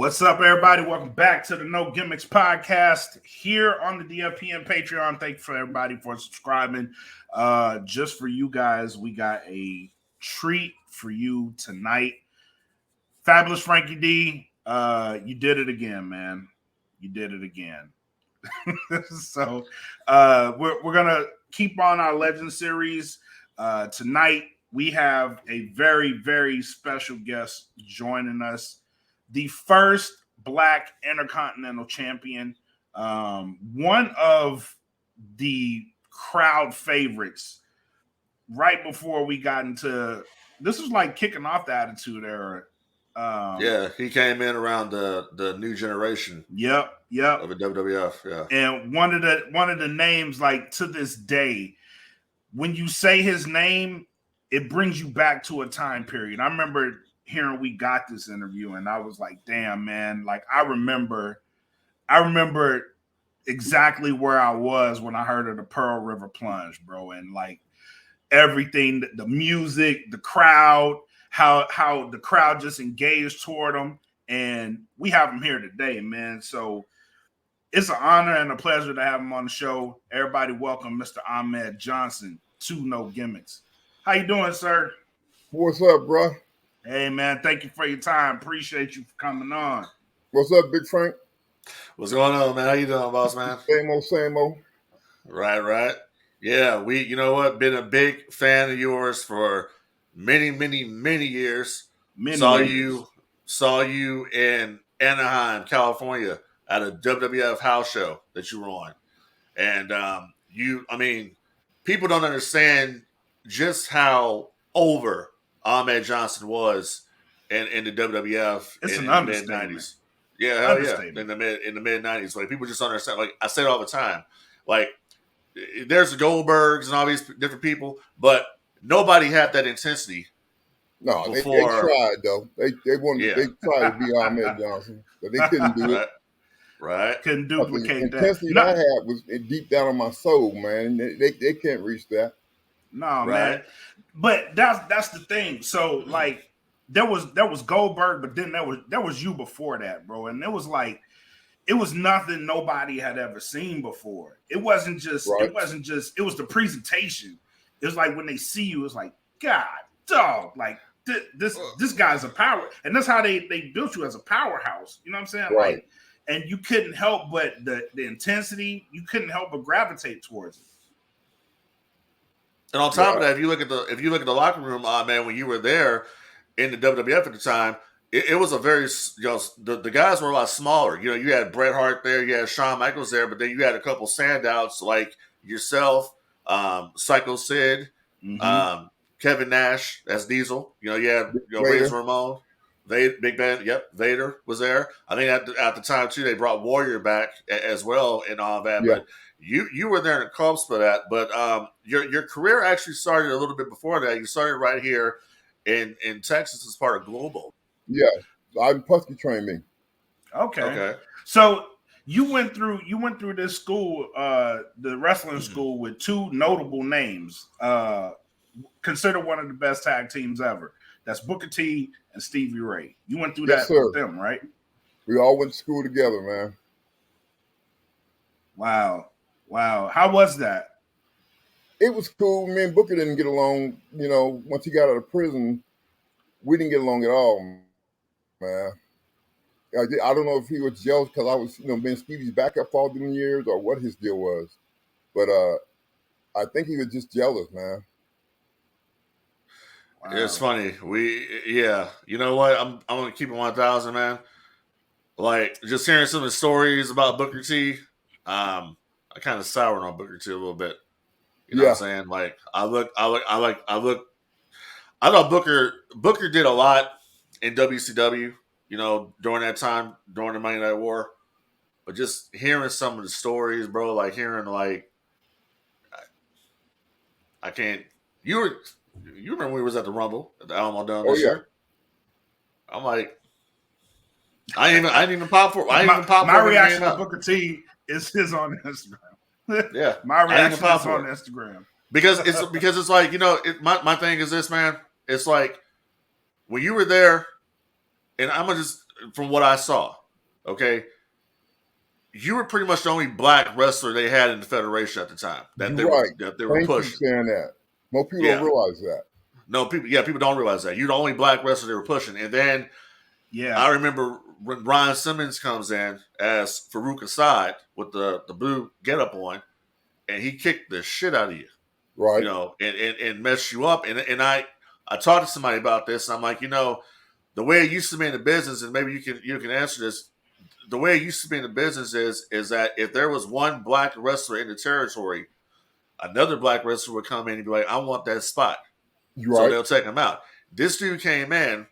What's up, everybody? Welcome back to the No Gimmicks podcast here on the DFPN Patreon. Thank you for everybody for subscribing. Just for you guys, we got a treat for you tonight. Fabulous Frankie D, you did it again, man. You did it again. So we're gonna keep on our Legend series. Tonight we have a very, very special guest joining us. The first Black Intercontinental Champion, one of the crowd favorites. Right before we got into this, was like kicking off the Attitude Era. Yeah, he came in around the new generation. Yep. Of the WWF. Yeah, and one of the names, like to this day, when you say his name, it brings you back to a time period. I remember hearing we got this interview and I was like, damn, man, like I remember exactly where I was when I heard of the Pearl River Plunge, bro. And like everything, the music, the crowd, how the crowd just engaged toward him. And we have him here today, man. So it's an honor and a pleasure to have him on the show. Everybody welcome Mr. Ahmed Johnson to No Gimmicks. How you doing, sir? What's up, bro? Hey, man, thank you for your time. Appreciate you for coming on. What's up, Big Frank? What's going on, man? How you doing, boss man? Same old. Right. Yeah, you know what? Been a big fan of yours for many years. Saw you in Anaheim, California at a WWF house show that you were on. And people don't understand just how over Ahmed Johnson was in the WWF in the mid '90s. Yeah, hell yeah, in the mid '90s. Like people just don't understand. Like I say it all the time. Like there's the Goldbergs and all these different people, but nobody had that intensity. No, they tried though. They tried to be Ahmed Johnson, but they couldn't do it. Right. Couldn't duplicate that. The intensity I had was deep down in my soul, man. They can't reach that. No, man. But that's the thing. So like there was Goldberg, but then there was you before that, bro. And it was nothing nobody had ever seen before. It was the presentation. It was like when they see you, it's like, God, dog, like this guy's a power. And that's how they built you as a powerhouse. You know what I'm saying? Right. Like, and you couldn't help but the intensity, you couldn't help but gravitate towards it. And on top of that, if you look at the locker room, man, when you were there in the WWF at the time, it was a very, the guys were a lot smaller. You know, you had Bret Hart there, you had Shawn Michaels there, but then you had a couple standouts like yourself, Psycho Sid, Kevin Nash as Diesel. You know, you had Razor Ramon, Big Ben. Yep, Vader was there. I think at the time too, they brought Warrior back as well and all that. Yeah. But you were there in the clubs for that. But your career actually started a little bit before that. You started right here in Texas as part of Global. Yeah, I'm Pusky trained me. Okay. So you went through this school, the wrestling school, with two notable names. Considered one of the best tag teams ever. That's Booker T and Stevie Ray. You went through that with them, right? We all went to school together, man. Wow. How was that? It was cool. Me and Booker didn't get along. You know, once he got out of prison, we didn't get along at all, man. I don't know if he was jealous because I was, being Stevie's backup for all them years or what his deal was. But I think he was just jealous, man. Wow. It's funny. You know what? I'm gonna keep it 1,000, man. Like just hearing some of the stories about Booker T, I kind of soured on Booker T a little bit. You know what I'm saying? Like I thought Booker did a lot in WCW, during that time, during the Monday Night War. But just hearing some of the stories, bro, like hearing I can't. You remember when we was at the Rumble at the Alamo Dome this year? I'm like, I ain't even pop for. My reaction to Booker T is his on Instagram. Yeah, my reaction is on Instagram because it's like my thing is this, man. It's like when you were there, and I'm gonna just from what I saw, okay, you were pretty much the only black wrestler they had in the federation at the time that they were Thank pushing. you for saying that. Most people don't realize that. No, people don't realize that. You're the only black wrestler they were pushing. And then I remember when Ron Simmons comes in as Farouk Assad with the blue getup on, and he kicked the shit out of you. Right. You know, and messed you up. And I talked to somebody about this, and I'm like, you know, the way it used to be in the business, and maybe you can answer this, the way it used to be in the business is that if there was one black wrestler in the territory, another black wrestler would come in and be like, I want that spot. So they'll take him out. This dude came in,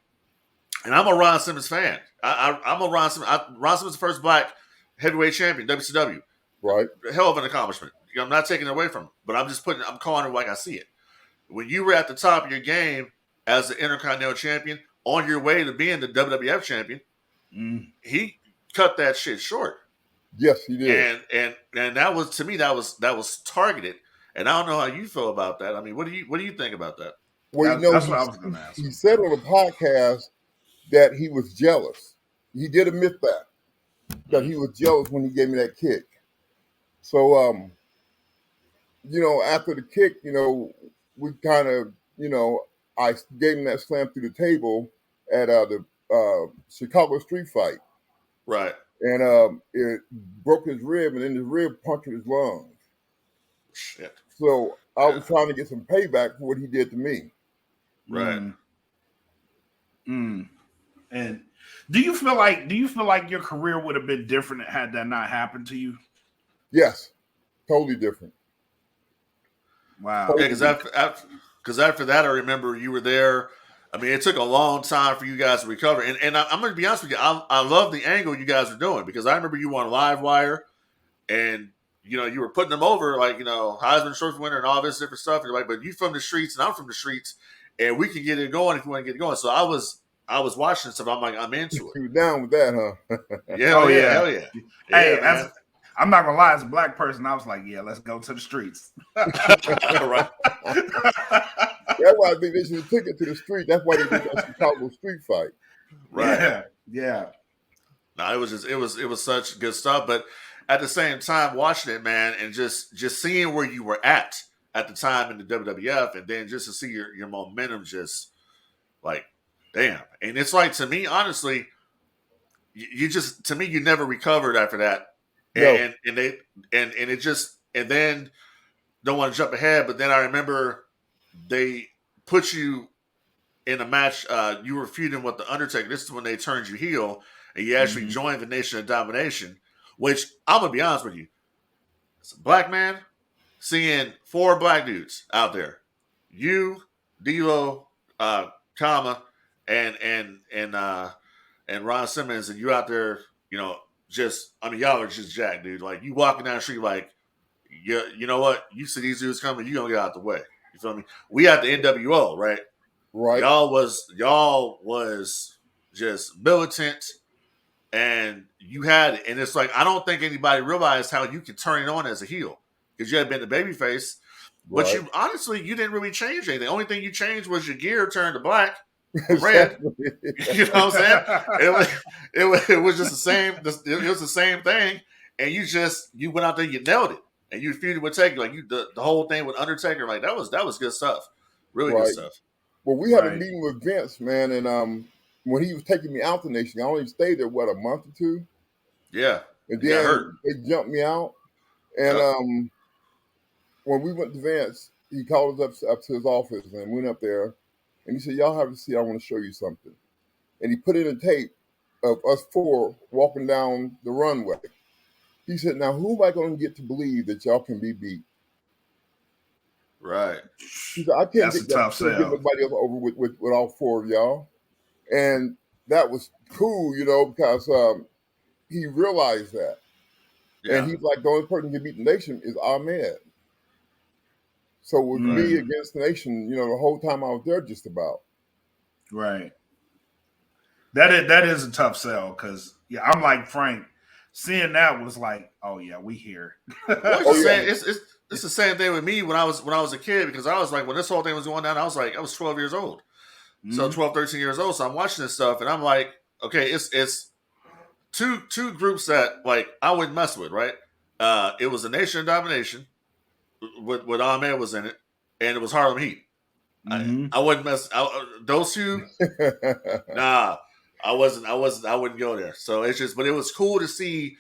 and I'm a Ron Simmons fan. I'm a Ron Simmons. Ron Simmons, the first black heavyweight champion, WCW. Right. Hell of an accomplishment. I'm not taking it away from him, but I'm calling it like I see it. When you were at the top of your game as the Intercontinental Champion, on your way to being the WWF Champion, he cut that shit short. Yes, he did. And that was, to me, that was targeted. And I don't know how you feel about that. I mean, what do you think about that? Well, that's what I was going to ask. He said on the podcast that he was jealous. He did admit that he was jealous when he gave me that kick. So, you know, after the kick, you know, we kind of, you know, I gave him that slam through the table at the Chicago street fight. Right. And it broke his rib, and then his rib punctured his lungs. Shit. So I was trying to get some payback for what he did to me. Right. And do you feel like your career would have been different had that not happened to you? Yes. Totally different. Wow. Yeah, because after that, I remember you were there. I mean, it took a long time for you guys to recover. And I'm going to be honest with you. I love the angle you guys were doing, because I remember you on Live Wire, and, you know, you were putting them over, like, you know, Heisman Trophy winner and all this different stuff. And you're like, but you from the streets and I'm from the streets, and we can get it going if you want to get it going. So I was watching stuff. I'm like, I'm into it. You down with that, huh? Yeah, hell yeah. Hey, I'm not gonna lie, as a black person, I was like, yeah, let's go to the streets. Right. That's why I think they should have took it to the street. That's why they did that Chicago street fight. Right. Yeah. No, it was such good stuff. But at the same time, watching it, man, and just seeing where you were at the time in the WWF, and then just to see your momentum, just like, damn. And it's like, to me, honestly, you never recovered after that. And no. And then don't want to jump ahead, but then I remember they put you in a match. You were feuding with the Undertaker. This is when they turned you heel, and you actually joined the Nation of Domination. Which, I'm gonna be honest with you, as a black man, seeing 4 black dudes out there, you, D'Lo, Kama, and Ron Simmons, and you out there, you know. Y'all are just jacked, dude. Like, you walking down the street, like, you know what? You see these dudes coming, you gonna get out the way. You feel me? We had the NWO, right? Right. Y'all was just militant, and you had it. And it's like, I don't think anybody realized how you could turn it on as a heel, because you had been the babyface, but you honestly, you didn't really change anything. The only thing you changed was your gear turned to black. Red, you know what I'm saying? It was just the same. It was the same thing, and you went out there, you nailed it, and you feuded with Taker, like the whole thing with Undertaker, like that was good stuff, really good stuff. Well, we had a meeting with Vince, man, and when he was taking me out the Nation, I only stayed there a month or two. Yeah, and then they jumped me out, and when we went to Vince, he called us up to his office, and went up there. And he said, y'all have to see, I want to show you something. And he put in a tape of us 4 walking down the runway. He said, now who am I going to get to believe that y'all can be beat? Right. He said, I can't get nobody else over with all 4 of y'all. And that was cool, you know, because he realized that. Yeah. And he's like, the only person who can beat the Nation is Ahmed. So with me against the Nation, you know, the whole time I was there, just about. Right. That is a tough sell, because I'm like Frank. Seeing that was like, oh yeah, we here. It's the same thing with me when I was a kid, because I was like, when this whole thing was going down, I was 12 years old. So 12, 13 years old. So I'm watching this stuff, and I'm like, okay, it's two groups that like I wouldn't mess with, right? It was a Nation of Domination with Ahmed was in it, and it was Harlem Heat. Mm-hmm. I wouldn't mess those two. Nah, I wouldn't go there. So it's just, but it was cool to see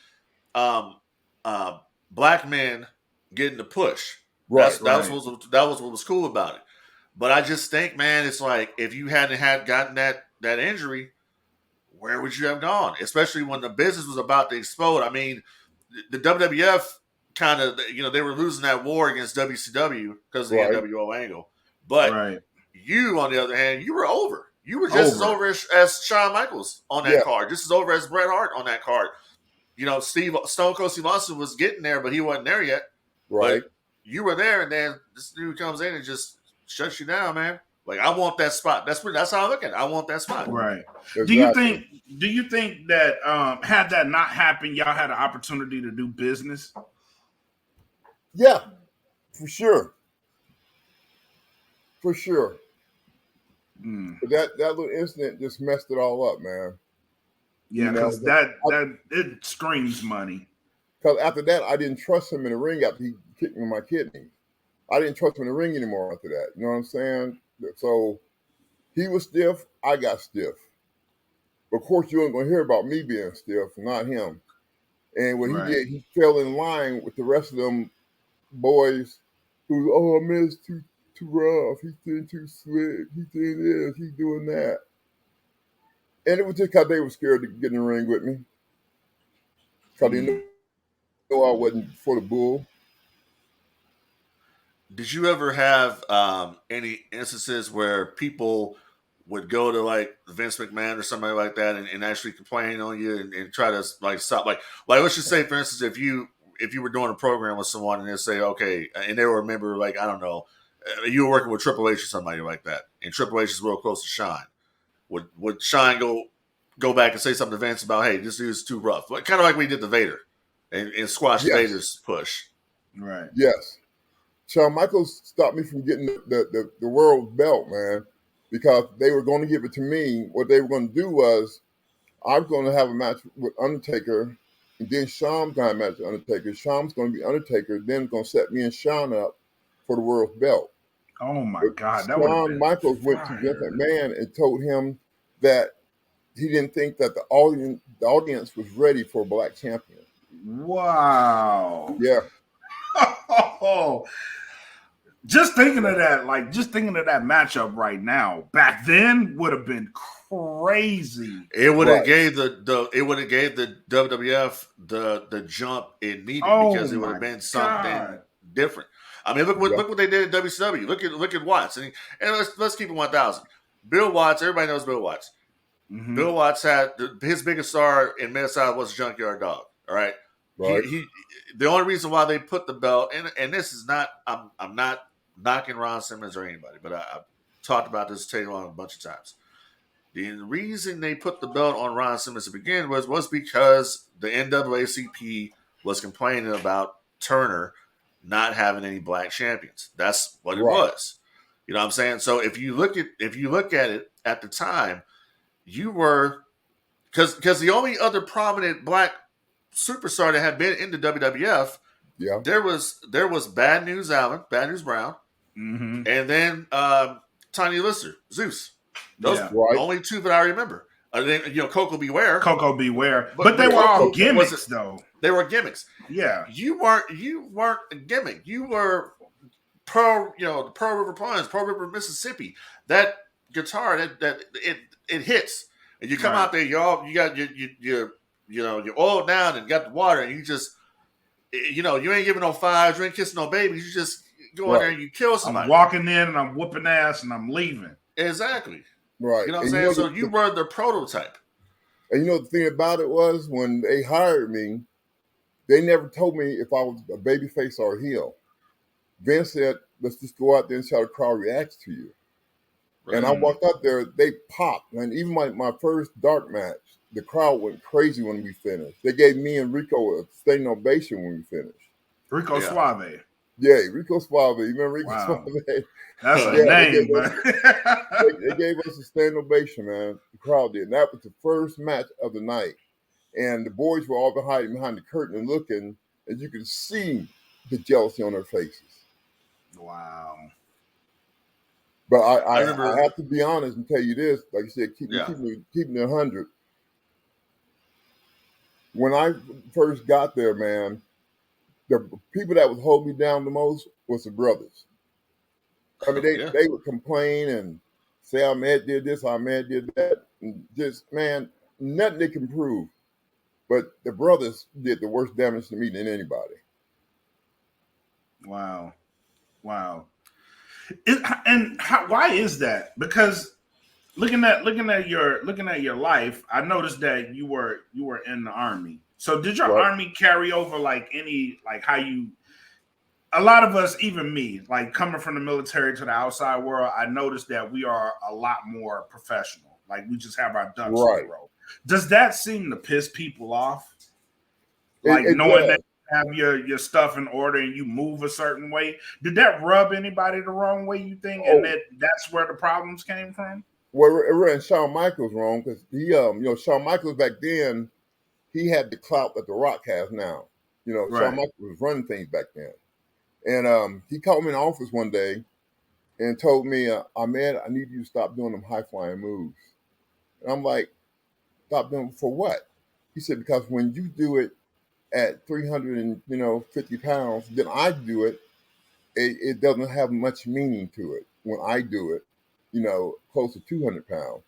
um, uh, black men getting the push. Right. That was what was cool about it. But I just think, man, it's like if you hadn't had gotten that injury, where would you have gone? Especially when the business was about to explode. I mean, the WWF kind of, they were losing that war against WCW because of the Right. NWO angle. But Right. you, on the other hand, you were over. You were just as over as Shawn Michaels on that card, just as over as Bret Hart on that card. Stone Cold Steve Austin was getting there, but he wasn't there yet. Right. But you were there, and then this dude comes in and just shuts you down, man. Like, I want that spot. That's how I look at it. I want that spot. Right. Exactly. Do you think that had that not happened, y'all had an opportunity to do business? Yeah, for sure. For sure. But that little incident just messed it all up, man. Yeah, because that it screams money. Because after that, I didn't trust him in the ring after he kicked me in my kidney. I didn't trust him in the ring anymore after that. You know what I'm saying? So he was stiff, I got stiff. Of course, you ain't going to hear about me being stiff, not him. And what he did, he fell in line with the rest of them boys who, I man's too rough. He's doing too slick. He's doing this. He's doing that. And it was just because they were scared to get in the ring with me. Because they knew I wasn't for the bull. Did you ever have any instances where people would go to like Vince McMahon or somebody like that and actually complain on you and try to like stop? Like let's just say, for instance, if you were doing a program with someone and they say, okay, and they were a member, like, I don't know, you were working with Triple H or somebody like that, and Triple H is real close to Shawn. Would Shawn go back and say something to Vince about, hey, this dude's too rough? Kind of like we did to Vader and squash Vader's push. Right. Yes. Shawn Michaels stopped me from getting the world belt, man, because they were going to give it to me. What they were going to do was I was going to have a match with Undertaker, and then Shawn's going to have a match with Undertaker. Shawn's going to be Undertaker, then going to set me and Shawn up for the world belt. Oh, my God. That Shawn Michaels went to Vince McMahon and told him that he didn't think that the audience was ready for a black champion. Wow. Yeah. Oh, just thinking of that matchup right now, back then would have been crazy. It would have gave the WWF the jump it needed because it would have been something different. I mean, look what they did at WCW. Look at Watts, and let's keep it 1,000. Bill Watts, everybody knows Bill Watts. Mm-hmm. Bill Watts had his biggest star in Mid-South was Junkyard Dog. All right. He the only reason why they put the belt, and this is not, I'm not knocking Ron Simmons or anybody, but I've talked about this Taylor on a bunch of times. The reason they put the belt on Ron Simmons to begin with was because the NAACP was complaining about Turner not having any black champions. That's what it was. You know what I'm saying? So if you look at it at the time, you were because the only other prominent black superstar that had been in the WWF, there was Bad News Allen, Bad News Brown, and then Tiny Lister, Zeus. Those are the only two that I remember. Coco Beware. But they were all gimmicks, though. They were gimmicks. Yeah. You weren't a gimmick. You were the Pearl River Plunge, Pearl River, Mississippi. That guitar, that it hits. And you come out there, you got you're oiled down and got the water, and you just, you ain't giving no fives, you ain't kissing no babies. You just go in there and you kill somebody. I'm walking in and I'm whooping ass and I'm leaving. Exactly. Right. You know what I'm saying? So you were the prototype. And the thing about it was when they hired me, they never told me if I was a babyface or a heel. Vince said, let's just go out there and see how the crowd reacts to you. Right. And I walked out there, they popped. And even my first dark match, the crowd went crazy when we finished. They gave me and Rico a standing ovation when we finished. Rico Suave. Yeah, Rico Suave. You remember Rico Wow. Suave? That's a Yeah, name, but they gave us a standing ovation, man. The crowd did. And that was the first match of the night. And the boys were all behind the curtain and looking, and you could see the jealousy on their faces. wow. But I I remember. have to be honest and tell you this, like you said, keeping Yeah. it 100. When I first got there, man, the people that would hold me down the most was the brothers. I mean, Yeah. they would complain and say Ahmed did this, Ahmed did that, and just man, nothing they can prove. But the brothers did the worst damage to me than anybody. Wow. Wow. Why is that? Because looking at your life, I noticed that you were in the army. So did your Right, army carry over like any like how you a lot of us, even me, like coming from the military to the outside world, I noticed that we are a lot more professional. Like we just have our ducks in a right. row. Does that seem to piss people off? It, Like it knowing that does. you have your stuff in order and you move a certain way. Did that rub anybody the wrong way, you think? And Oh, that's where the problems came from? well, it ran Shawn Michaels wrong because Shawn Michaels back then, he had the clout that The Rock has now. Shawn Right. Michaels was running things back then. And he called me in the office one day and told me, Ahmed, I need you to stop doing them high flying moves. And I'm like, stop doing for what? He said, because when you do it at 350 pounds, then I do it, it doesn't have much meaning to it when I do it, close to 200 pounds.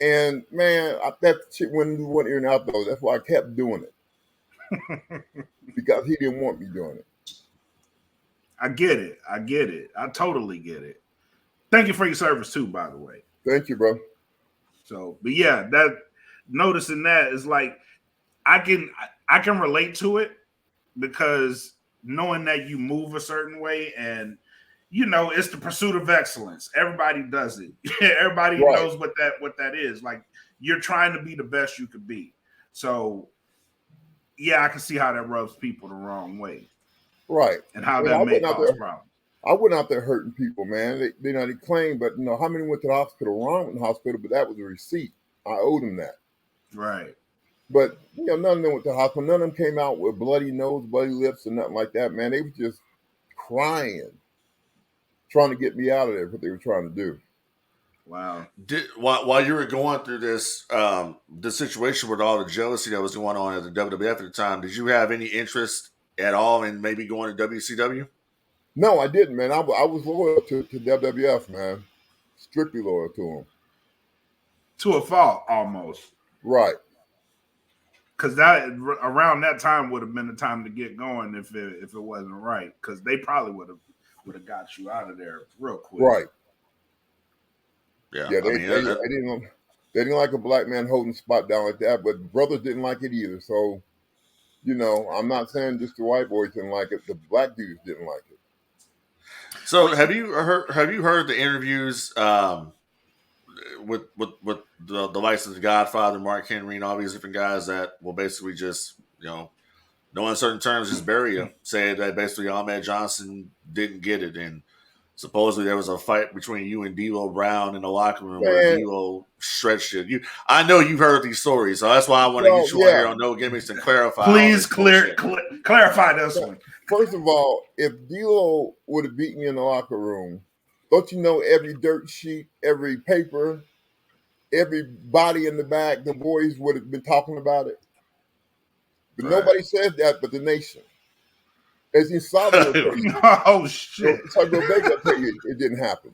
And man, that shit went in one ear and out though. That's why I kept doing it because he didn't want me doing it. I get it. I get it. I totally get it. Thank you for your service too, by the way. Thank you, bro. So, but yeah, that noticing that is like I can relate to it because knowing that you move a certain way and it's the pursuit of excellence. Everybody does it. Everybody Right, knows what that is. Like you're trying to be the best you could be. So yeah, I can see how that rubs people the wrong way right. and how And that may cause problems. I went out there hurting people, man. They claim, but how many went to the hospital? Ron went to the hospital, but that was a receipt. I owed him that. Right. But none of them went to the hospital. None of them came out with bloody nose, bloody lips, and nothing like that, man. They were just crying, trying to get me out of there. What they were trying to do. Wow. While you were going through the situation with all the jealousy that was going on at the WWF at the time, did you have any interest at all in maybe going to WCW? No, I didn't, man. I was loyal to WWF, man. Strictly loyal to them. To a fault almost. Right. Because that around that time would have been the time to get going if it wasn't right. Because they probably would have got you out of there real quick. Right. Yeah, Yeah, I mean, they didn't like a black man holding the spot down like that, but the brothers didn't like it either. So, I'm not saying just the white boys didn't like it. The black dudes didn't like it. so have you heard the interviews with the likes of the Godfather, Mark Henry, and all these different guys that will basically just no uncertain terms just bury you, say that basically Ahmed Johnson didn't get it, and supposedly there was a fight between you and D'Lo Brown in the locker room where Man, D'Lo stretched you. I know you've heard these stories, so that's why I want to well, get you on yeah. here on No Gimmicks and clarify all Please this bullshit. clarify this one. First of all, if D'Lo would have beat me in the locker room, don't you know every dirt sheet, every paper, every body in the back, the boys would have been talking about it. But Right. nobody said that but the nation. As in Saudi will tell you. Oh shit. So Vega will tell you it didn't happen.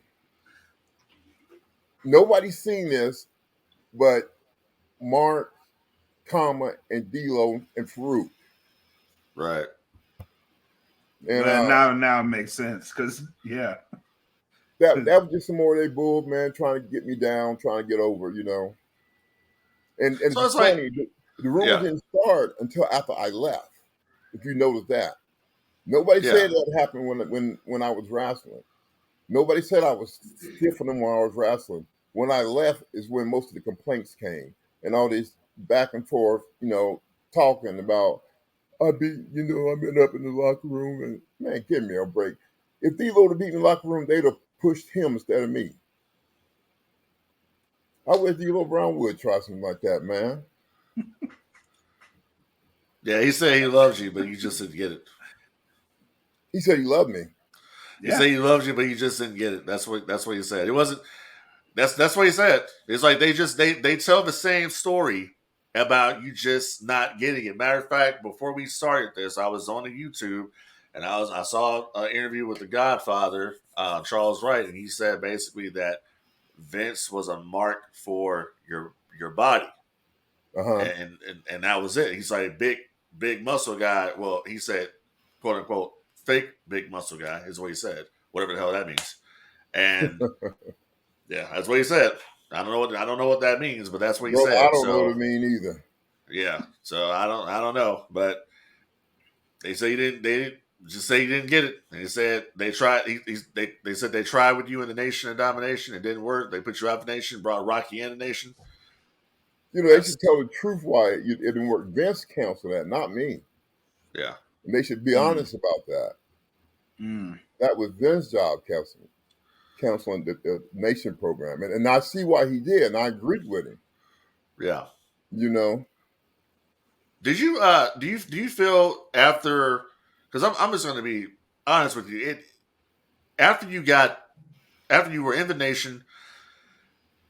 Nobody's seen this but Mark, and D'Lo and Farouk. Right. And Now it makes sense because yeah. that was just some more of their bull, man, trying to get me down, trying to get over, And So it's it's like, funny, the rumors yeah, didn't start until after I left. If you notice that, nobody yeah. said that happened when I was wrestling. Nobody said I was stiffing them while I was wrestling. When I left is when most of the complaints came and all this back and forth, talking about I've been up in the locker room and man, give me a break. If D'Lo would have beaten the locker room, they'd have pushed him instead of me. I wish D'Lo Brown would try something like that, man. Yeah, he said he loves you, but you just didn't get it. He said he loved me. He said he loves you, but you just didn't get it. That's what he said. It wasn't. That's what he said. It's like they tell the same story about you just not getting it. Matter of fact, before we started this, I was on the YouTube and I saw an interview with the Godfather, Charles Wright, and he said basically that Vince was a mark for your body, and that was it. He's like big muscle guy. Well, he said, quote unquote, fake big muscle guy is what he said. Whatever the hell that means, and. Yeah, that's what he said. I don't know what that means, but that's what he said. I don't know what it means either. Yeah, so I don't know, but they say they just say he didn't get it. And he said they tried. They said they tried with you in the Nation of Domination. It didn't work. They put you out of the Nation, brought Rocky in the Nation. They should tell the truth why it didn't work. Vince counseled that, not me. Yeah, and they should be honest about that. That was Vince's job, counseling the Nation program, and I see why he did, and I agreed with him. Yeah, Did you do you feel after? Because I'm just going to be honest with you. After you were in the Nation,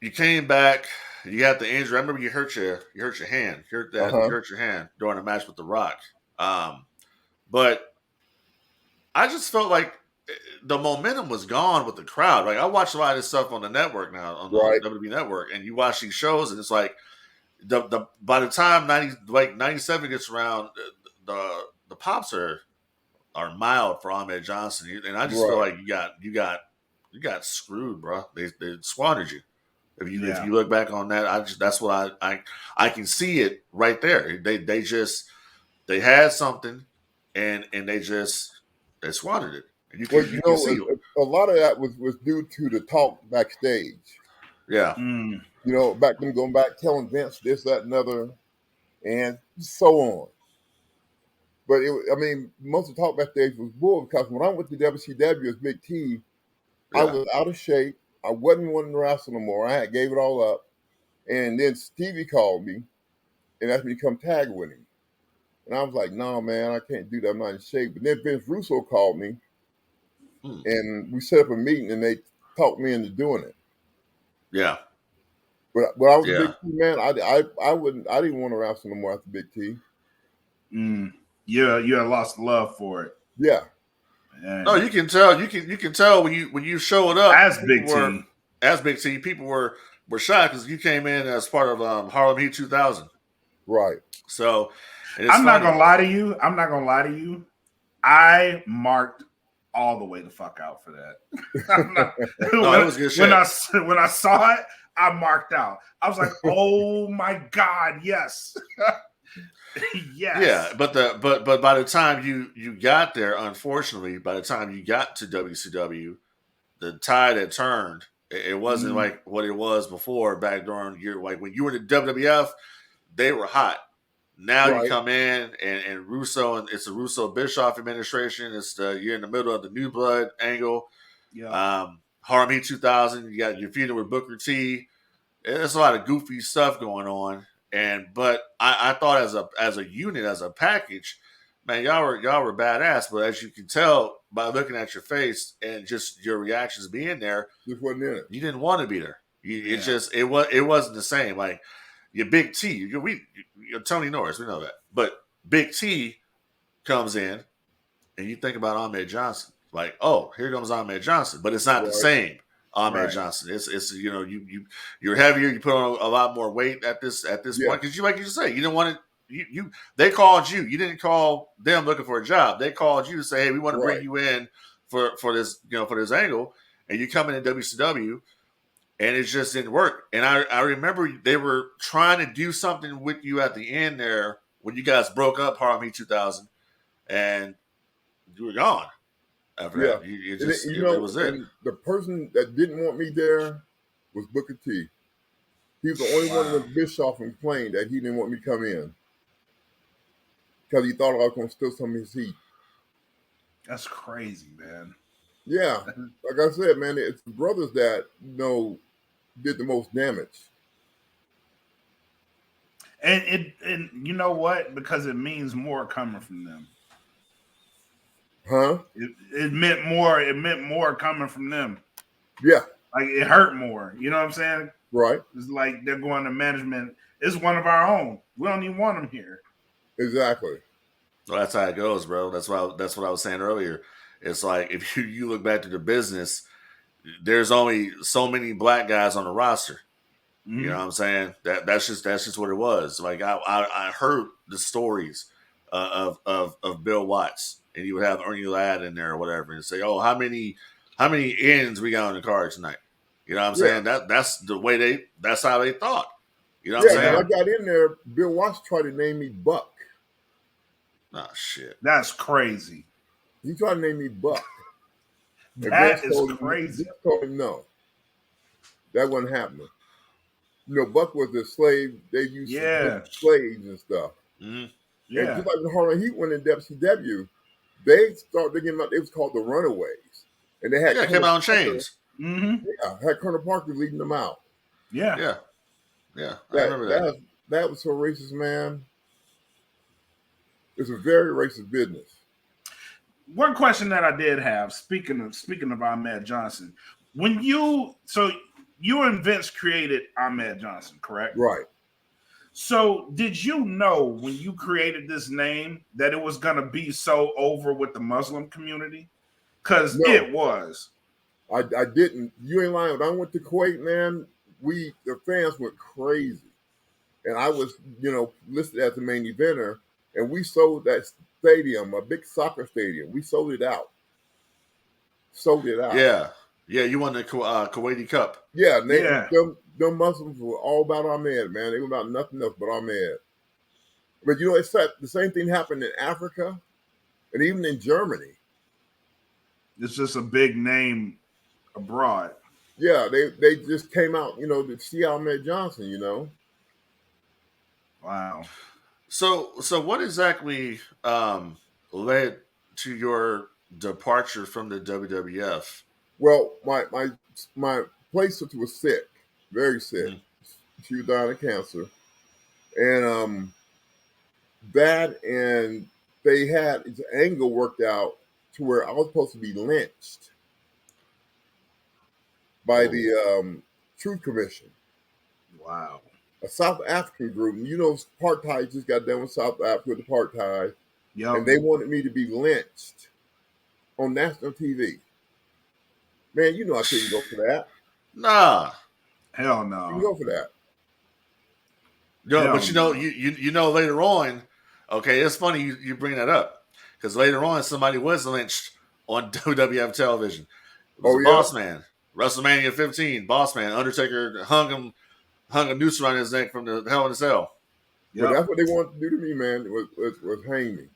you came back. You got the injury. I remember you hurt your hand. You hurt your hand during a match with The Rock. But I just felt like the momentum was gone with the crowd. Like I watch a lot of this stuff on the network now, on the WWE Network, and you watch these shows, and it's like the by the time 97 gets around, the pops are mild for Ahmed Johnson, and I just feel like you got screwed, bro. They squandered you. If you look back on that, that's what I can see it right there. They had something, and they squandered it. And you can see it. A lot of that was due to the talk backstage. Yeah. Going back telling Vince this, that, and other, and so on. But most of the talk backstage was bull because when I went to WCW as Big T, I was out of shape. I wasn't wanting to wrestle no more. I gave it all up. And then Stevie called me and asked me to come tag with him. And I was like, no, man, I can't do that. I'm not in shape. But then Vince Russo called me and we set up a meeting and they talked me into doing it. Yeah. But I was a Big T man. I didn't want to wrestle no more after Big T. Yeah, you had lost love for it. Yeah. And no, you can tell. You can tell when you showed up as Big T. As Big T, people were shocked because you came in as part of Harlem Heat 2000. Right. So I'm not gonna lie to you. I marked all the way the fuck out for that. It was good shit. When I saw it, I marked out. I was like, oh my God, yes. Yes. Yeah, but by the time you got there, unfortunately, by the time you got to WCW, the tide had turned. It wasn't like what it was before back during when you were in the WWF, they were hot. Now you come in and Russo, and it's the Russo Bischoff administration. You're in the middle of the New Blood angle. Yeah. Harlem Heat 2000, you're feuding with Booker T. There's a lot of goofy stuff going on. But I thought as a unit, as a package, man, y'all were badass. But as you can tell by looking at your face and just your reactions being there, just wasn't in it. You didn't want to be there. It wasn't the same. Like your Big T, you're Tony Norris, we know that. But Big T comes in, and you think about Ahmed Johnson, like, oh, here comes Ahmed Johnson, but it's not the same. Ahmed Johnson. It's you're heavier. You put on a lot more weight at this point because like you say, you didn't want to. They called you. You didn't call them looking for a job. They called you to say, hey, we want to bring you in for this for this angle, and you come in WCW, and it just didn't work. And I remember they were trying to do something with you at the end there when you guys broke up Harlem Heat 2000, and you were gone. After that, it was it. The person that didn't want me there was Booker T. He was the only one with Bischoff complained that he didn't want me to come in. because he thought I was going to steal some of his heat. That's crazy, man. Yeah, like I said, man, it's the brothers that did the most damage. And you know what? Because it means more coming from them. Huh? It meant more. It meant more coming from them. Yeah. Like it hurt more. You know what I'm saying? Right. It's like they're going to management. It's one of our own. We don't even want them here. Exactly. Well, that's how it goes, bro. That's what I was saying earlier. It's like if you look back to the business, there's only so many black guys on the roster. Mm-hmm. You know what I'm saying? That's just what it was. Like I heard the stories of Bill Watts, and you would have Ernie Ladd in there or whatever, and say, "Oh, how many ends we got on the card tonight?" You know what I'm saying? That's the way that's how they thought. You know what I'm saying? When I got in there, Bill Watts tried to name me Buck. Oh shit. That's crazy. He tried to name me Buck. That is crazy. Vince told him no. That wasn't happening. Buck was a slave. They used slaves and stuff. Mm-hmm. Yeah. And just like the Harlem Heat went in WCW, they started getting out. It was called the Runaways, and they had came out in chains. Mm-hmm. Yeah, had Colonel Parker leading them out. Yeah. I remember that. That was so racist, man. It's a very racist business. One question that I did have, speaking of Ahmed Johnson, when you and Vince created Ahmed Johnson, correct? Right. So did you know when you created this name that it was going to be so over with the Muslim community? Because it was. I didn't. You ain't lying. When I went to Kuwait, man, the fans went crazy. And I was, listed as the main eventer, and we sold that stadium, a big soccer stadium. We sold it out. Yeah, you won the Kuwaiti Cup. Yeah, them Muslims were all about Ahmed, man. They were about nothing else but Ahmed. But it's the same thing happened in Africa and even in Germany. It's just a big name abroad. Yeah, they just came out, to see Ahmed Johnson, Wow. So what exactly led to your departure from the WWF? Well, my place was sick, very sick. Mm-hmm. She was dying of cancer, and and they had its angle worked out to where I was supposed to be lynched by the Truth Commission. Wow. A South African group. Apartheid just got done with South Africa with apartheid. Yep. And they wanted me to be lynched on national TV. Man, I couldn't go for that. Nah. Hell no. You can go for that. No, but you know later on, okay, it's funny you bring that up. Because later on somebody was lynched on WWF television. It was Boss Man. WrestleMania 15, Boss Man. Undertaker hung a noose around his neck from the Hell in a Cell. Yep. But that's what they wanted to do to me, man. Was hang me.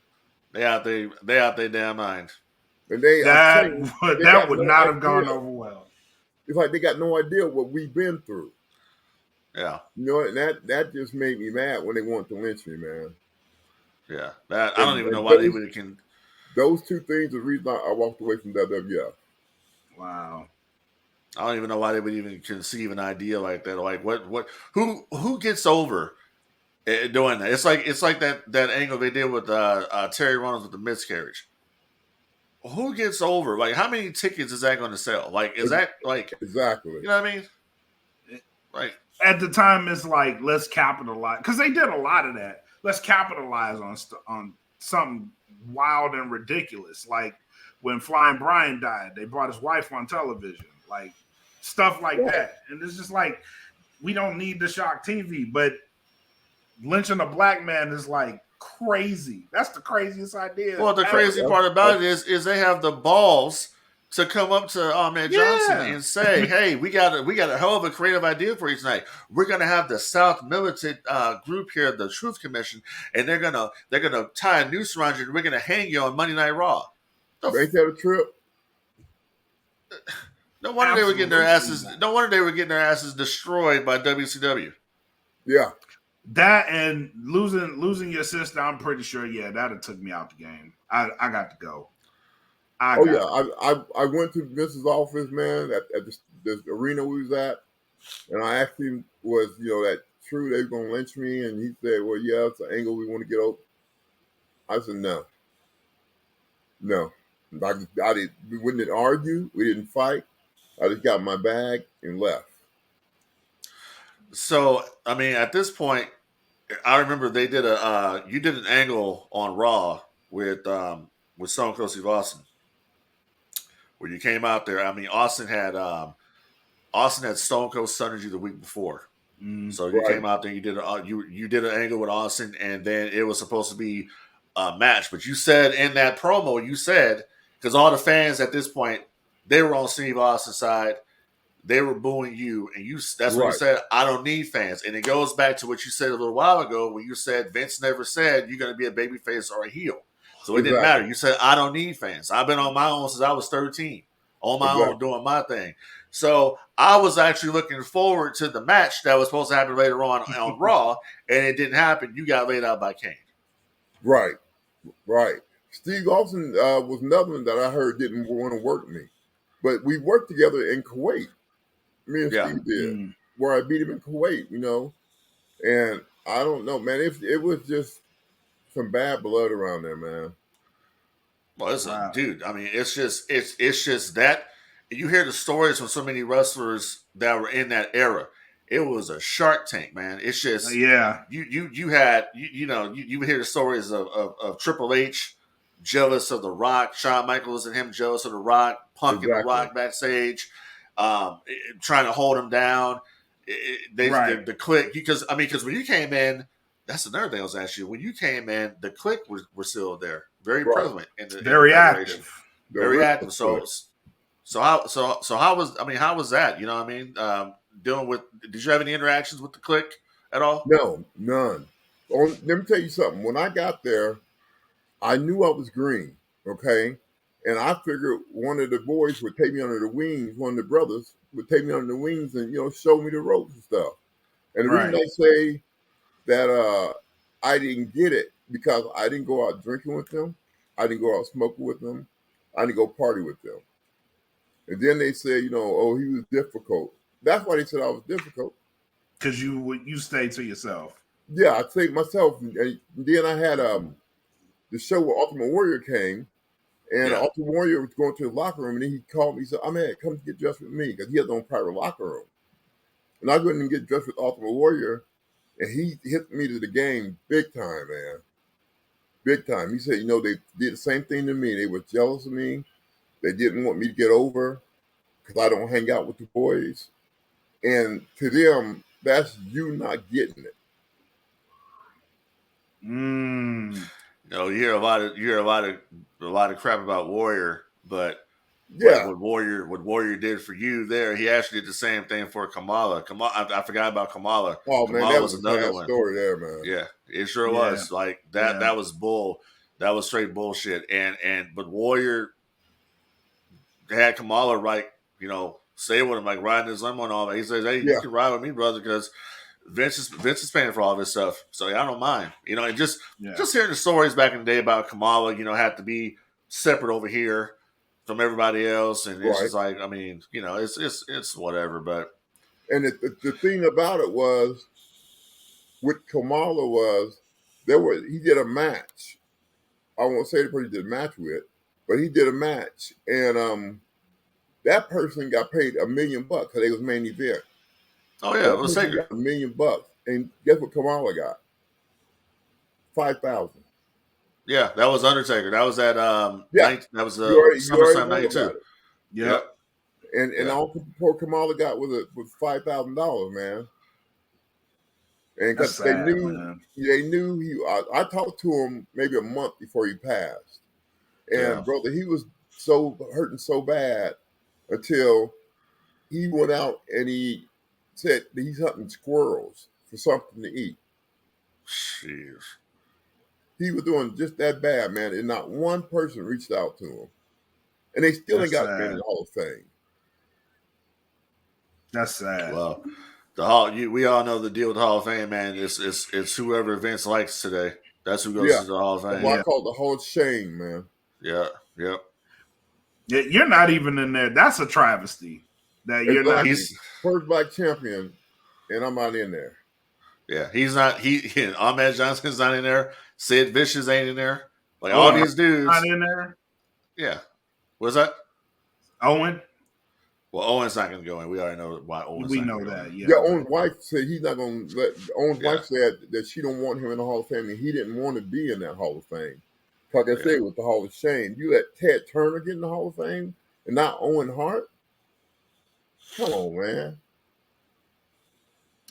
They out their damn mind. And that would not have gone over well. It's like they got no idea what we've been through. Yeah. And that just made me mad when they wanted to lynch me, man. Yeah. I don't even know why they really can. Those two things are the reason I walked away from WWF. Wow. I don't even know why they would even conceive an idea like that. Like who gets over doing that? It's like that angle they did with Terry Reynolds with the miscarriage. Who gets over? Like, how many tickets is that going to sell? Like, is that like exactly? You know what I mean? Right. At the time, it's like let's capitalize because they did a lot of that. Let's capitalize on something wild and ridiculous, like when Flying Brian died, they brought his wife on television, like stuff like that. And it's just like we don't need the shock TV, but lynching a black man is like crazy. That's the craziest idea. Well, the crazy part about it is they have the balls to come up to Ahmed Johnson and say, "Hey, we got a hell of a creative idea for you tonight. We're gonna have the South militant group here, the Truth Commission, and they're gonna tie a noose around you, and we're gonna hang you on Monday Night Raw." Make that a trip. No wonder they were getting their asses. No wonder they were getting their asses destroyed by WCW. Yeah. That and losing your sister, I'm pretty sure. Yeah, that'd have took me out the game. I got to go. I went to Vince's office, man, at the arena we was at, and I asked him, was that true they were gonna lynch me? And he said, well, yeah, it's an angle we want to get over. I said, no. I didn't. We didn't argue. We didn't fight. I just got my bag and left. So, I mean, at this point, I remember they did you did an angle on Raw with Stone Cold Steve Austin, where you came out there. I mean, Austin had Stone Cold stunned you the week before, so you came out there. You did you did an angle with Austin, and then it was supposed to be a match. But you said in that promo, because all the fans at this point, they were on Steve Austin's side. They were booing you, and that's when you said, I don't need fans. And it goes back to what you said a little while ago when you said Vince never said you're going to be a babyface or a heel. So it didn't matter. You said, I don't need fans. I've been on my own since I was 13, on my own, doing my thing. So I was actually looking forward to the match that was supposed to happen later on Raw, and it didn't happen. You got laid out by Kane. Right. Steve Austin was another one that I heard didn't want to work me. But we worked together in Kuwait. Me and Steve did, where I beat him in Kuwait, and I don't know, man. It was just some bad blood around there, man. Well, listen, dude. I mean, it's just that you hear the stories from so many wrestlers that were in that era. It was a Shark Tank, man. It's just you hear the stories of Triple H jealous of The Rock, Shawn Michaels and him jealous of The Rock, Punk and The Rock backstage. Trying to hold him down. The Clique, because when you came in, that's another thing I was asking you. When you came in, the Clique were still there, very prevalent in the very active, very active. So how was that? You know what I mean? Dealing with, did you have any interactions with the Clique at all? No, none. Let me tell you something. When I got there, I knew I was green. Okay. And I figured one of the boys would take me under the wings. One of the brothers would take me under the wings and show me the ropes and stuff. And the reason I say that I didn't get it because I didn't go out drinking with them, I didn't go out smoking with them, I didn't go party with them. And then they say, oh, he was difficult. That's why they said I was difficult. Because you stayed to yourself. Yeah, I stayed myself. And then I had the show where Ultimate Warrior came. And Ultimate Warrior was going to the locker room, and then he called me. He said, "Man, come get dressed with me," because he had his own private locker room. And I couldn't get dressed with Ultimate Warrior, and he hit me to the game big time, man. Big time. He said, they did the same thing to me. They were jealous of me. They didn't want me to get over because I don't hang out with the boys. And to them, that's you not getting it. You hear a lot of crap about Warrior, but what Warrior did for you there, he actually did the same thing for Kamala. I forgot about Kamala. Oh Kamala man, that was another one story there, man. Yeah, it sure was. Like that. That was bull. That was straight bullshit. But Warrior had Kamala stay with him, like riding his limo and all that. He says, "Hey, you can ride with me, brother, because Vince is paying for all this stuff, so I don't mind." And just hearing the stories back in the day about Kamala, had to be separate over here from everybody else, and it's just like, it's whatever. But the thing about it was, with Kamala was he did a match. I won't say the person he did a match with, but he did a match, and that person got paid $1 million because they was main event. Oh yeah, it was got $1 million, and guess what Kamala got? 5,000. Yeah, that was Undertaker. That was at that was SummerSlam '92. Yep. And all poor Kamala got was $5,000, man. And because they knew he. I talked to him maybe a month before he passed, and brother, he was hurting so bad until he went out and he said that he's hunting squirrels for something to eat. Jeez. He was doing just that bad, man, and not one person reached out to him. And they still ain't got him in the Hall of Fame. That's sad. Well, We all know the deal with the Hall of Fame, man. It's whoever Vince likes today. That's who goes Yeah. to the Hall of That's Fame. why I call it the Hall of Shame, man. Yeah, yep. You're not even in there. That's a travesty. That you're not. Exactly. First black champion, and I'm not in there. Yeah, he's not. Ahmed Johnson's not in there. Sid Vicious ain't in there. Like all these dudes. Not in there. Yeah. What's that? Owen. Well, Owen's not going to go in. We already know why Owen's We not know gonna that. go in. Yeah. Yeah, Owen's wife said he's not going to let. Owen's Yeah. wife said that she don't want him in the Hall of Fame, and he didn't want to be in that Hall of Fame. Like I said, with the Hall of Shame, you let Ted Turner get in the Hall of Fame and not Owen Hart. Come on, man.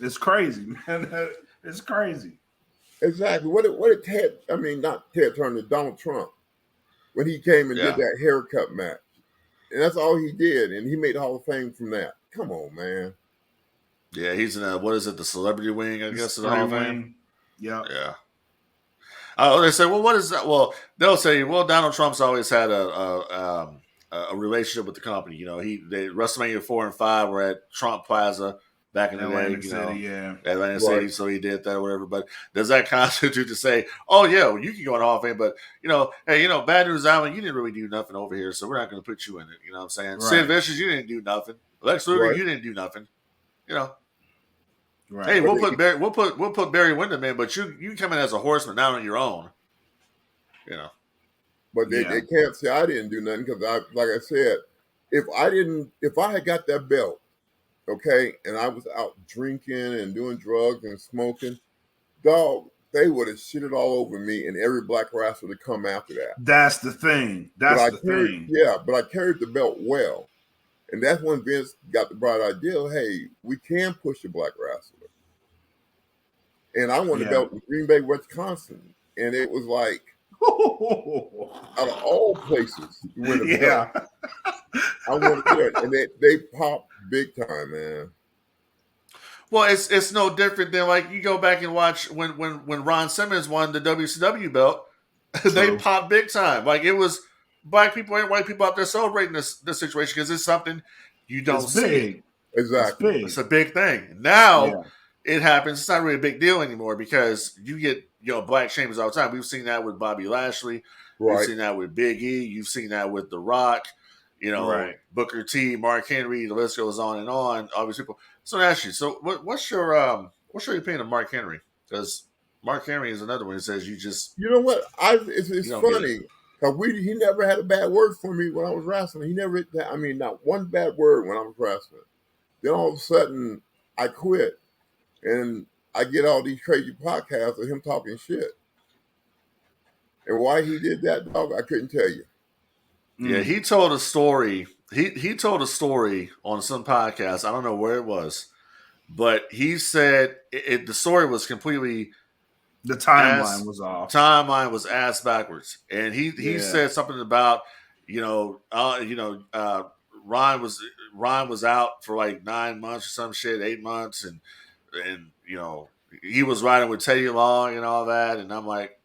It's crazy, man. It's crazy. Exactly. What did Ted? I mean, not Ted Turner, Donald Trump, when he came and did that haircut match, and that's all he did, and he made the Hall of Fame from that. Come on, man. Yeah, he's in what is it? The celebrity wing, I guess, of the Hall of Fame. Yeah. Yeah. Oh, they say, well, what is that? Well, they'll say, well, Donald Trump's always had a relationship with the company. You know, they WrestleMania 4 and 5 were at Trump Plaza back in the Atlantic day. City, Atlanta City, so he did that or whatever. But does that constitute to say, oh yeah, well, you can go in the Hall of Fame, but hey, Bad News Island, you didn't really do nothing over here, so we're not going to put you in it. You know what I'm saying? Right. Sid Vicious, you didn't do nothing. Lex Luger, you didn't do nothing. Right. Hey, we'll put Barry Windham in, but you come in as a horseman, not on your own. But they can't say I didn't do nothing because like I said, if I had got that belt, okay, and I was out drinking and doing drugs and smoking, dog, they would have shitted all over me, and every black wrestler would come after that. That's the thing. That's the thing. Yeah, but I carried the belt well. And that's when Vince got the bright idea, hey, we can push a black wrestler. And I won the belt in Green Bay, Wisconsin. And it was like, out of all places, you win a belt. I won it. And they popped big time, man. Well, it's no different than like you go back and watch when Ron Simmons won the WCW belt, they popped big time. Like it was black people and white people out there celebrating this situation because it's something you don't see. Exactly. It's a big thing. Now it happens. It's not really a big deal anymore because you get black shamers all the time. We've seen that with Bobby Lashley. We've seen that with Big E. You've seen that with The Rock. Booker T, Mark Henry. The list goes on and on. All these people. So actually, what's your opinion of Mark Henry? Because Mark Henry is another one that says you just. You know what? It's funny. He never had a bad word for me when I was wrestling. He never, not one bad word when I was wrestling. Then all of a sudden, I quit, and I get all these crazy podcasts of him talking shit. And why he did that, dog, I couldn't tell you. Yeah, he told a story. He told a story on some podcast. I don't know where it was, but he said the story was completely. The timeline was off. Timeline was ass backwards, and he said something about Ron was out for like 9 months or some shit, 8 months, and he was riding with Teddy Long and all that, and I'm like,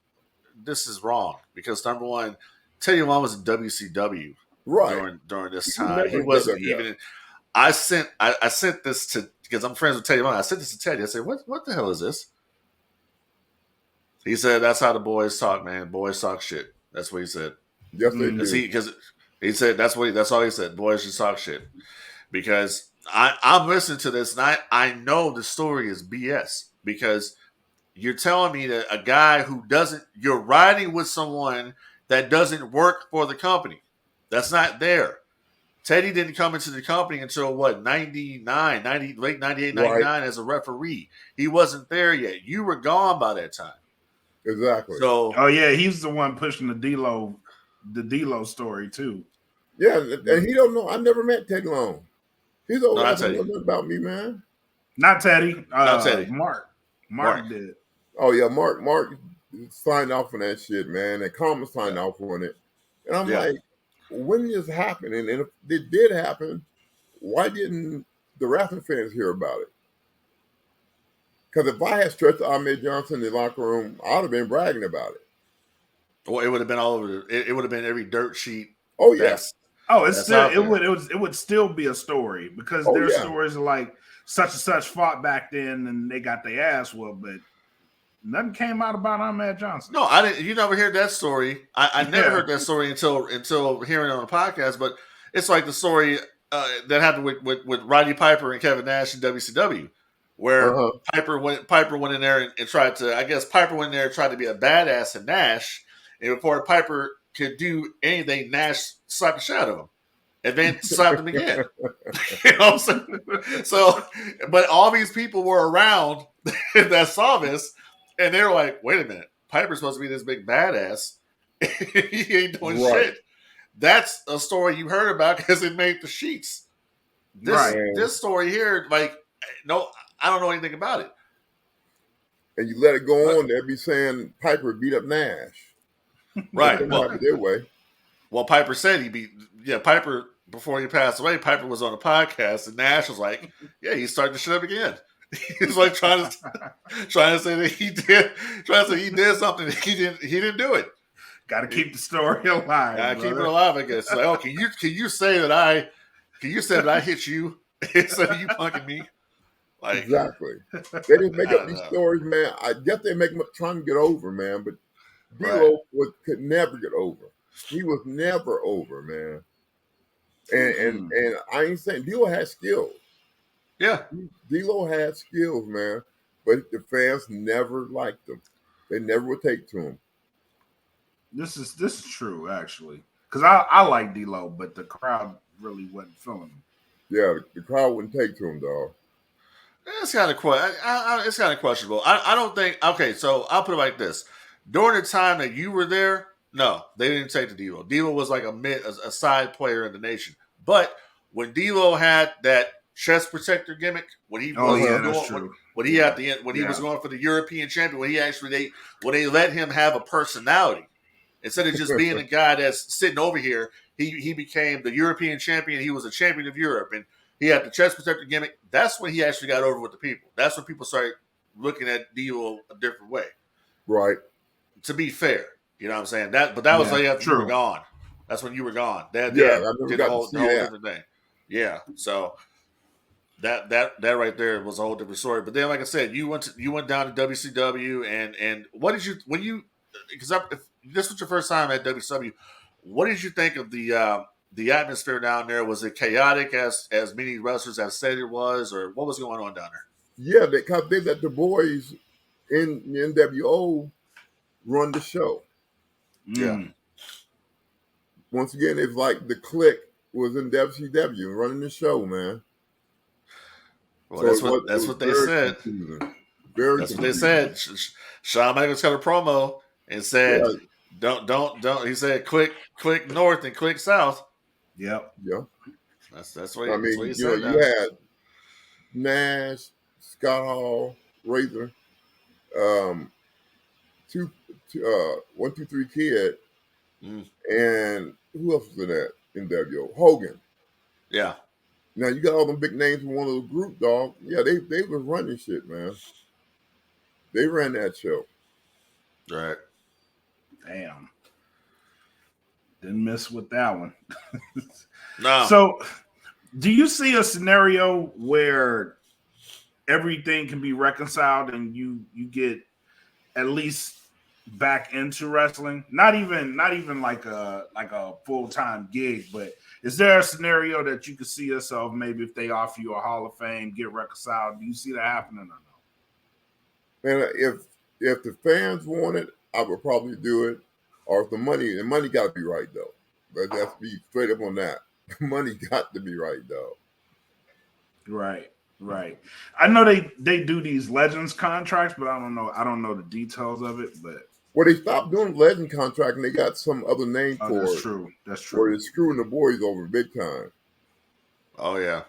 this is wrong because number one, Teddy Long was in WCW during this time. He wasn't even. I sent this to because I'm friends with Teddy Long. I sent this to Teddy. I said, what the hell is this? He said, that's how the boys talk, man. Boys talk shit. That's what he said. Yes, they do. Because he said that's all he said. Boys just talk shit. Because I'm listening to this and I know the story is BS because you're telling me that a guy you're riding with someone that doesn't work for the company. That's not there. Teddy didn't come into the company until late 98, 99 as a referee. He wasn't there yet. You were gone by that time. Exactly. So, he's the one pushing the D-Lo story too. Yeah, and he don't know. I never met Teddy Long. He's always nothing about me, man. Not Teddy. Not Teddy. Mark did. Oh yeah, Mark signed off on that shit, man. And Karma signed off on it. And I'm like, when did this happen? And if it did happen, why didn't the wrestling fans hear about it? Because if I had stretched Ahmed Johnson in the locker room, I would have been bragging about it. Well, it would have been all over. It would have been every dirt sheet. Oh, yeah. Oh, it's That's still out there. it would still be a story because their stories are like such and such fought back then and they got their ass whooped, but nothing came out about Ahmed Johnson. No, I didn't. You never heard that story. I never Yeah. heard that story until hearing it on the podcast. But it's like the story that happened with Roddy Piper and Kevin Nash in WCW, where Piper went in there and tried to. I guess Piper went in there and tried to be a badass in Nash, and before Piper could do anything, Nash slapped the shit out of him, and then slapped him again. You know what I'm saying? So, but all these people were around that saw this. And they were like, wait a minute, Piper's supposed to be this big badass. He ain't doing shit. That's a story you heard about because it made the sheets. This story here, like, no, I don't know anything about it. And you let it go on, they'd be saying Piper beat up Nash. Right. Well, their way. Well, Piper said he beat, Piper, before he passed away, Piper was on a podcast, and Nash was like, yeah, he's starting to shit up again. He's like trying to say that he did something. He didn't do it. Got to keep the story alive. Gotta keep it alive, I guess. Like, oh, can you say that I hit you instead of you punking me? Like, exactly. They just make up these stories, man. I guess they make them trying to get over, man. But D-Lo could never get over. He was never over, man. And I ain't saying D-Lo has skills. Yeah, D-Lo had skills, man, but the fans never liked him. They never would take to him. This is true, actually, because I like D-Lo, but the crowd really wasn't feeling him. Yeah, the crowd wouldn't take to him, dog. It's kind of it's kind of questionable. I don't think. Okay, so I'll put it like this: during the time that you were there, no, they didn't take to D-Lo. D-Lo was like a side player in the nation, but when D-Lo had that chest protector gimmick, when he was when he at the end, when he was going for the European champion, when they let him have a personality instead of just being a guy that's sitting over here, he became the European champion. He was a champion of Europe, and he had the chest protector gimmick. That's when he actually got over with the people. That's when people started looking at D-Lo a different way. Right. To be fair, you know what I'm saying? That was like after you were gone. That's when you were gone. I never did got the whole to see that. different thing. Yeah, so. That right there was a whole different story. But then, like I said, you went down to WCW, and what did you because if this was your first time at WCW, what did you think of the atmosphere down there? Was it chaotic as many wrestlers have said it was, or what was going on down there? Yeah, because they let the boys in NWO run the show. Yeah. Once again, it's like the Clique was in WCW running the show, man. Well, so that's what they said. That's what they said. Shawn Michaels cut a promo and said, "Don't." He said, "Quick north and quick south." Yep. Yeah. That's what. I mean, what he you said. You had Nash, Scott Hall, Razor, 1, 2, 3 Kid, and who else was in that NWO? Hogan. Yeah. Now you got all them big names from one of the group, dog. Yeah, they was running shit, man. They ran that show. Right. Damn. Didn't miss with that one. No. So, do you see a scenario where everything can be reconciled and you get at least back into wrestling? Not even like a full-time gig, but is there a scenario that you could see yourself maybe if they offer you a Hall of Fame, get reconciled? Do you see that happening or no? And if the fans want it, I would probably do it. Or if the money got to be right though. Let's be straight up on that. The money got to be right though. Right. I know they do these Legends contracts, but I don't know the details of it. But well, they stopped doing Legend contract and they got some other name for that's it. true. That's true. Where they're screwing the boys over big time. Oh yeah.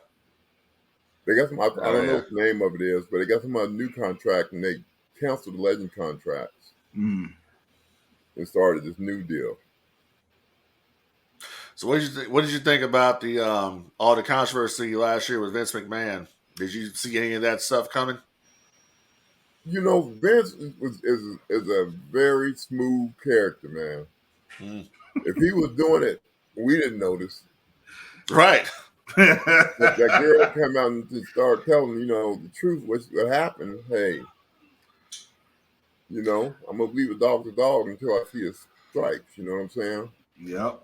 They got some. I don't know what the name of it is, but they got some other new contract and they canceled the Legend contracts and started this new deal. So what did you think about the all the controversy last year with Vince McMahon? Did you see any of that stuff coming? You know, Vince is a very smooth character, man. If he was doing it, we didn't notice. Right. That girl came out and just started telling, the truth, what happened. Hey, I'm gonna leave a dog until I see a stripes. You know what I'm saying? Yep.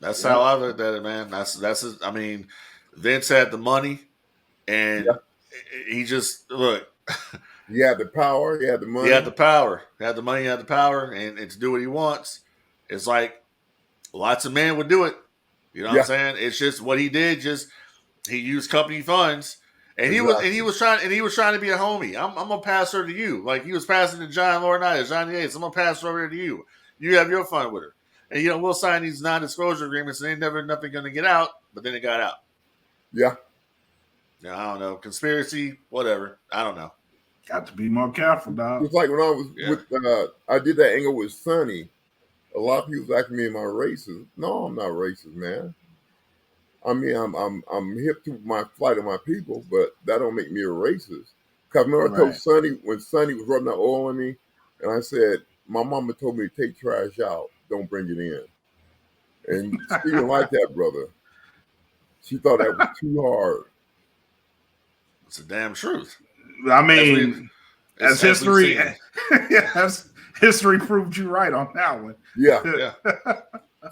That's how I looked at it, man. I mean, Vince had the money, and he just look. He had the power. He had the money. He had the power. He had the money. He had the power, and to do what he wants. It's like lots of men would do it. You know what I'm saying? It's just what he did. Just he used company funds, and he was trying to be a homie. I'm gonna pass her to you, like he was passing to John Laurinaitis, Johnny Yates. I'm gonna pass her over to you. You have your fun with her, and we'll sign these non-disclosure agreements, and ain't never nothing gonna get out. But then it got out. Yeah. Now, I don't know, conspiracy, whatever. I don't know. Got to be more careful, dog. It's like when I was with, I did that angle with Sonny. A lot of people was asking me, "Am I racist?" No, I'm not racist, man. I mean, I'm hip to my flight of my people, but that don't make me a racist. Because remember I told Sonny when Sonny was rubbing that oil on me, and I said, "My mama told me to take trash out, don't bring it in." And she didn't like that, brother. She thought that was too hard. It's the damn truth. I mean, as history, history proved you right on that one. Yeah.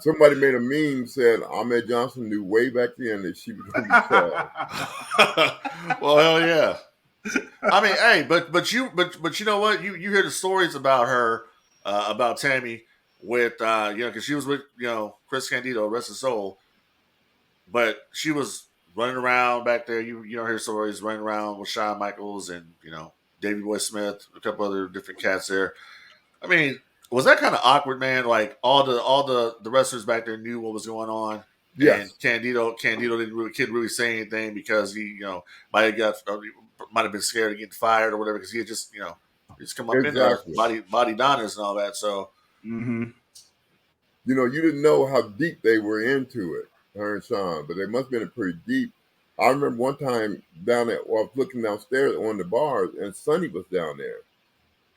Somebody made a meme said Ahmed Johnson knew way back then that she was going to be sad. Well, hell yeah. I mean, hey, but you know what? You hear the stories about her, about Tammy with because she was with Chris Candido, rest his soul, but she was running around back there. You hear stories running around with Shawn Michaels and Davey Boy Smith, a couple other different cats there. I mean, was that kind of awkward, man? Like all the wrestlers back there knew what was going on. Yes. And Candido couldn't really say anything because he might have been scared of getting fired or whatever because he had just just come up in there, body Donnas and all that. So you didn't know how deep they were into it, her and Sean, but they must have been pretty deep. I remember one time I was looking downstairs at one of the bars and Sonny was down there.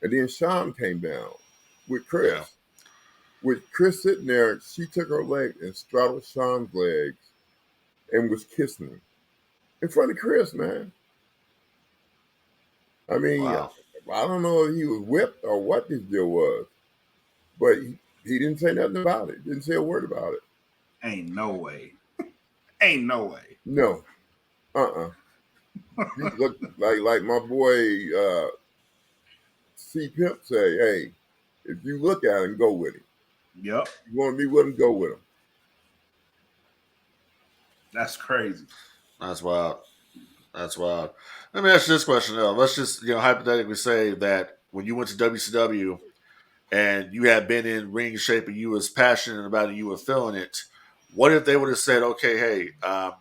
And then Sean came down with Chris. Yeah. With Chris sitting there, she took her leg and straddled Sean's legs and was kissing him in front of Chris, man. I mean, I don't know if he was whipped or what this deal was, but he didn't say nothing about it. Didn't say a word about it. Ain't no way. Ain't no way. No. He looked like my boy C Pimp say, "Hey, if you look at him, go with him. Yep. You want to be with him, go with him." That's crazy. That's wild. Let me ask you this question though. Let's just hypothetically say that when you went to WCW and you had been in ring shape and you was passionate about it, you were feeling it. What if they would have said, "Okay, hey,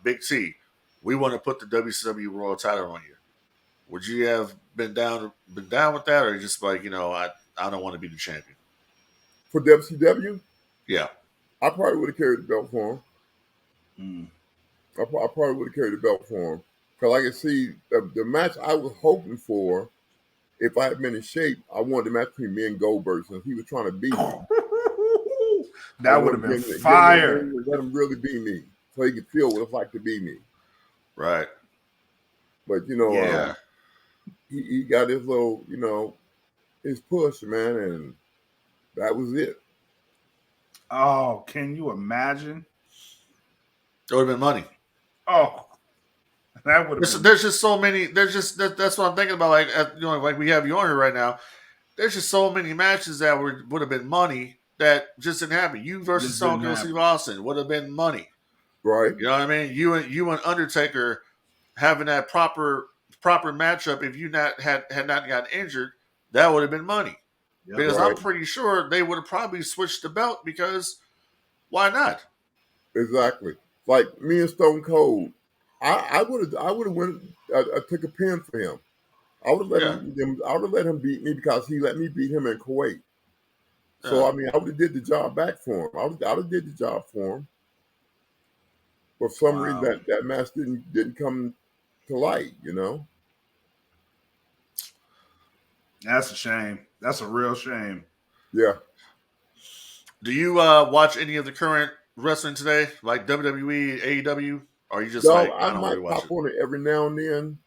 Big T, we want to put the WCW World Title on you"? Would you have been down with that, or just like I don't want to be the champion for WCW? Yeah, I probably would have carried the belt for him. I probably would have carried the belt for him because I could see the match I was hoping for. If I had been in shape, I wanted the match between me and Goldberg since he was trying to beat me. That would have been fire. Let him really be me so he could feel what it's like to be me. Right. But he got his little, his push, man, and that was it. Oh, can you imagine? It would have been money. Oh, that would have. There's just so many. That's what I'm thinking about. Like we have you on here right now. There's just so many matches that would have been money that just didn't happen. You versus Stone Cold Steve Austin would have been money, right? You know what I mean? You and Undertaker having that proper matchup. If you had not gotten injured, that would have been money. Yep, because I'm pretty sure they would have probably switched the belt because why not? Exactly. Like me and Stone Cold, I would have went. I took a pin for him. I would have let him beat me because he let me beat him in Kuwait. So I mean, I would have did the job back for him. I would have did the job for him. For some reason, that match didn't come to light. That's a shame. That's a real shame. Yeah. Do you watch any of the current wrestling today, like WWE, AEW? Or are you just Dog, like, I I don't really might watch pop it? on it every now and then,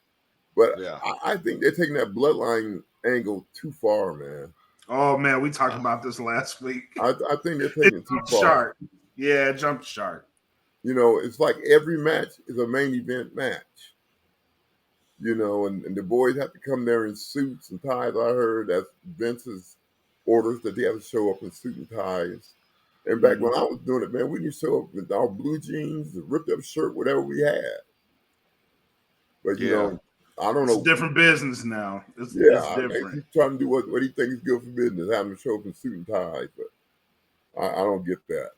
but Yeah. I think they're taking that bloodline angle too far, man. Oh man, we talked Uh, about this last week. I think they're It taking it too jumped far. shark. Yeah, it jumped shark. You know, it's like every match is a main event match. You know, and the boys have to come there in suits and ties. I heard that's Vince's orders that they have to show up in suit and ties. And back when I was doing it, man, we didn't show up with our blue jeans, a ripped up shirt, whatever we had. But you Yeah. know, I don't It's know. different business now. It's Yeah, maybe different. he's trying to do what he thinks is good for business, having to show up in suit and ties. But I don't get that.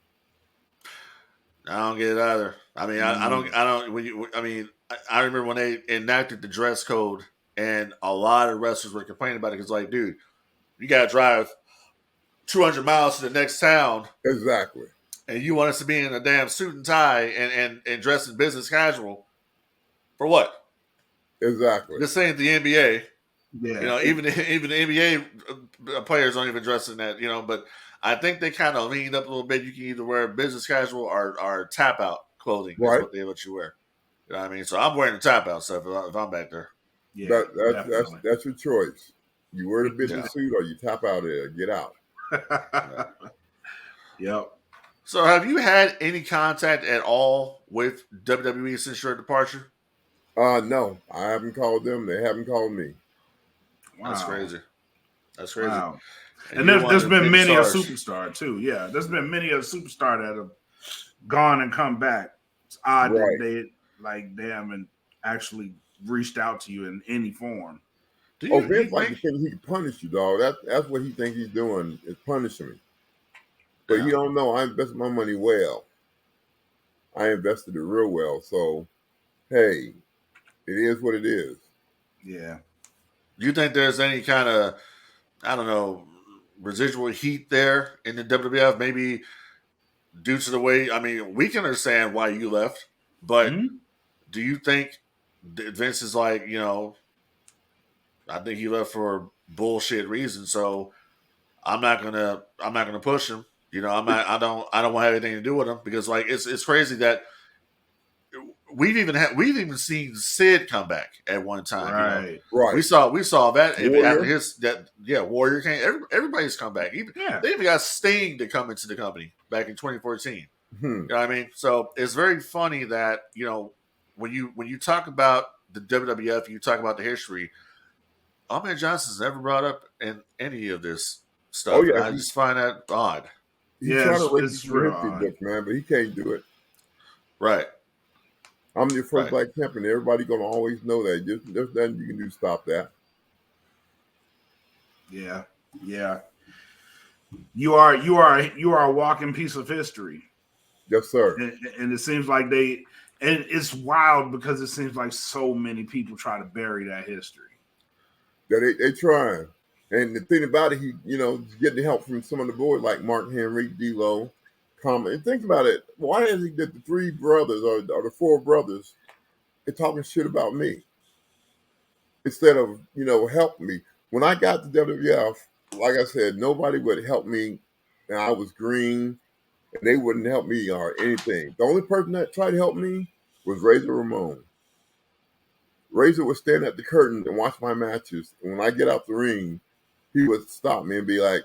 I don't get it either. I mean, I don't. When you, I mean, I remember when they enacted the dress code, and a lot of wrestlers were complaining about it because, like, dude, you got to drive 200 miles to the next town, Exactly. and you want us to be in a damn suit and tie and dress in business casual for what? Exactly. This ain't the NBA. Yeah. You know, even the NBA players don't even dress in that. You know, but I think they kind of leaned up a little bit. You can either wear business casual or tap out clothing. Is Right. what they let you wear. You know what I mean? So I'm wearing the tap out stuff if I'm back there. Yeah. That's your choice. You wear the business Yeah. suit or you tap out there, get out. Yep. So have you had any contact at all with WWE since your departure? No, I haven't called them. They haven't called me. Wow. That's crazy. That's crazy. Wow. And you're one there's of the been biggest many a stars. superstar too. Yeah, there's been many a superstar that have gone and come back. It's odd Right. that they haven't actually reached out to you in any form. Do Oh, you, Vince you like to think? think he can punish you, dog. That's what he thinks he's doing is punishing me. But Yeah. he don't know I invested my money well. I invested it real well. So hey, it is what it is. Yeah. Do you think there's any kind of, I don't know, residual heat there in the WWF? Maybe due to the way, I mean, we can understand why you left, but Mhm. do you think that Vince is like, you know, I think he left for bullshit reasons, so I'm not gonna push him. You know, I don't want to have anything to do with him because like it's crazy that we've even seen Sid come back at one time. You know, Right. Right. we saw that after Warrior. his Warrior came. Everybody's come back. Yeah. They even got Sting to come into the company back in 2014. Hmm. You know what I mean? So it's very funny that you know when you talk about the WWF, you talk about the history. Ahmed Johnson's never brought up in any of this stuff, Oh and yeah, I just find that odd. he's Yeah, trying to write it's some real history odd. books, man, but he can't do it. Right. I'm your first Right. black champion. Everybody gonna always know that. There's nothing you can do to stop that. Yeah. Yeah. You are a walking piece of history. Yes, sir. And it seems like and it's wild because it seems like so many people try to bury that history. Yeah, they trying. And the thing about it, he getting help from some of the boys like Mark Henry, D-Lo, Common. And think about it. Why is it that the three brothers or the four brothers are talking shit about me instead of helping me? When I got to WWF, like I said, nobody would help me, and I was green, and they wouldn't help me or anything. The only person that tried to help me was Razor Ramon. Razor would stand at the curtain and watch my matches. And when I get out the ring, he would stop me and be like,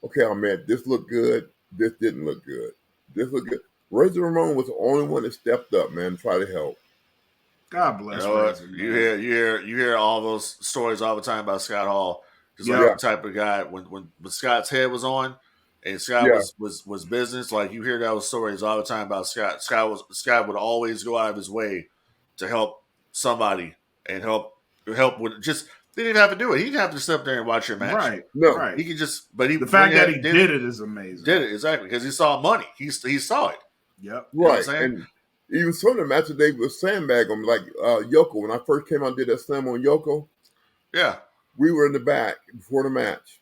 okay, Ahmed, this looked good. This didn't look good. This looked good. Razor Ramon was the only one that stepped up, man, to try to help. God You bless know what? Razor, You man. hear all those stories all the time about Scott Hall. Just like Yeah. the type of guy when Scott's head was on and Scott Yeah. was business, like you hear those stories all the time about Scott. Scott would always go out of his way to help somebody and help with just they didn't have to do it. He didn't have to step there and watch your match. Right. No. Right. He could just but he The fact that he did did it is amazing. Did it exactly because he saw money. He saw it. Yep. You know what I'm Right. saying? And even some of the matches, they would sandbag them. Like Yoko, when I first came out and did that slam on Yoko, Yeah. we were in the back before the match.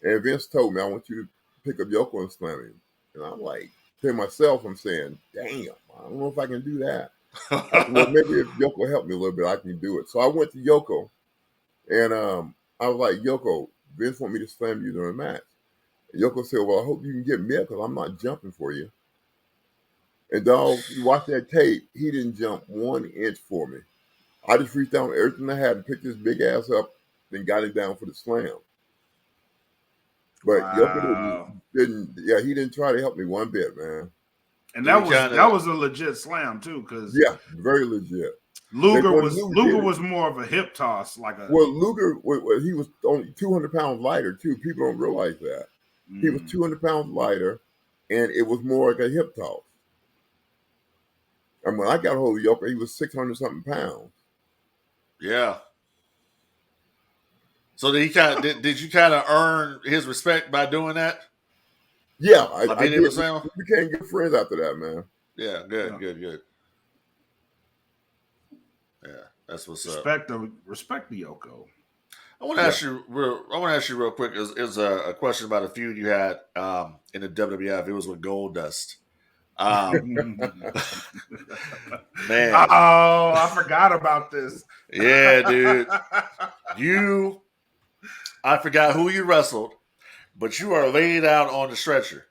And Vince told me, I want you to pick up Yoko and slam him. And I'm like, to myself, I'm saying, damn, I don't know if I can do that. I said, well, maybe if Yoko helped me a little bit, I can do it. So I went to Yoko, and I was like, Yoko, Vince want me to slam you during the match. And Yoko said, well, I hope you can get me up because I'm not jumping for you. And dog, you watch that tape, he didn't jump 1 inch for me. I just reached down everything I had and picked his big ass up and got him down for the slam. But Yoko he didn't try to help me one bit, man. And that was a legit slam too, because very legit. Luger was more of a hip toss, Luger he was only 200 pounds lighter too. People don't realize that. He was 200 pounds lighter, and it was more like a hip toss. And when I got a hold of Yoko, he was 600 something pounds. Yeah. So did did you kind of earn his respect by doing that? Yeah, I did. We became good friends after that, man. Yeah, good. Yeah, that's what's up. Respect the Yoko. I want to ask you real quick. Is a question about a feud you had in the WWF. It was with Goldust. Man, oh, I forgot about this. Yeah, dude. I forgot who you wrestled, but you are laid out on the stretcher,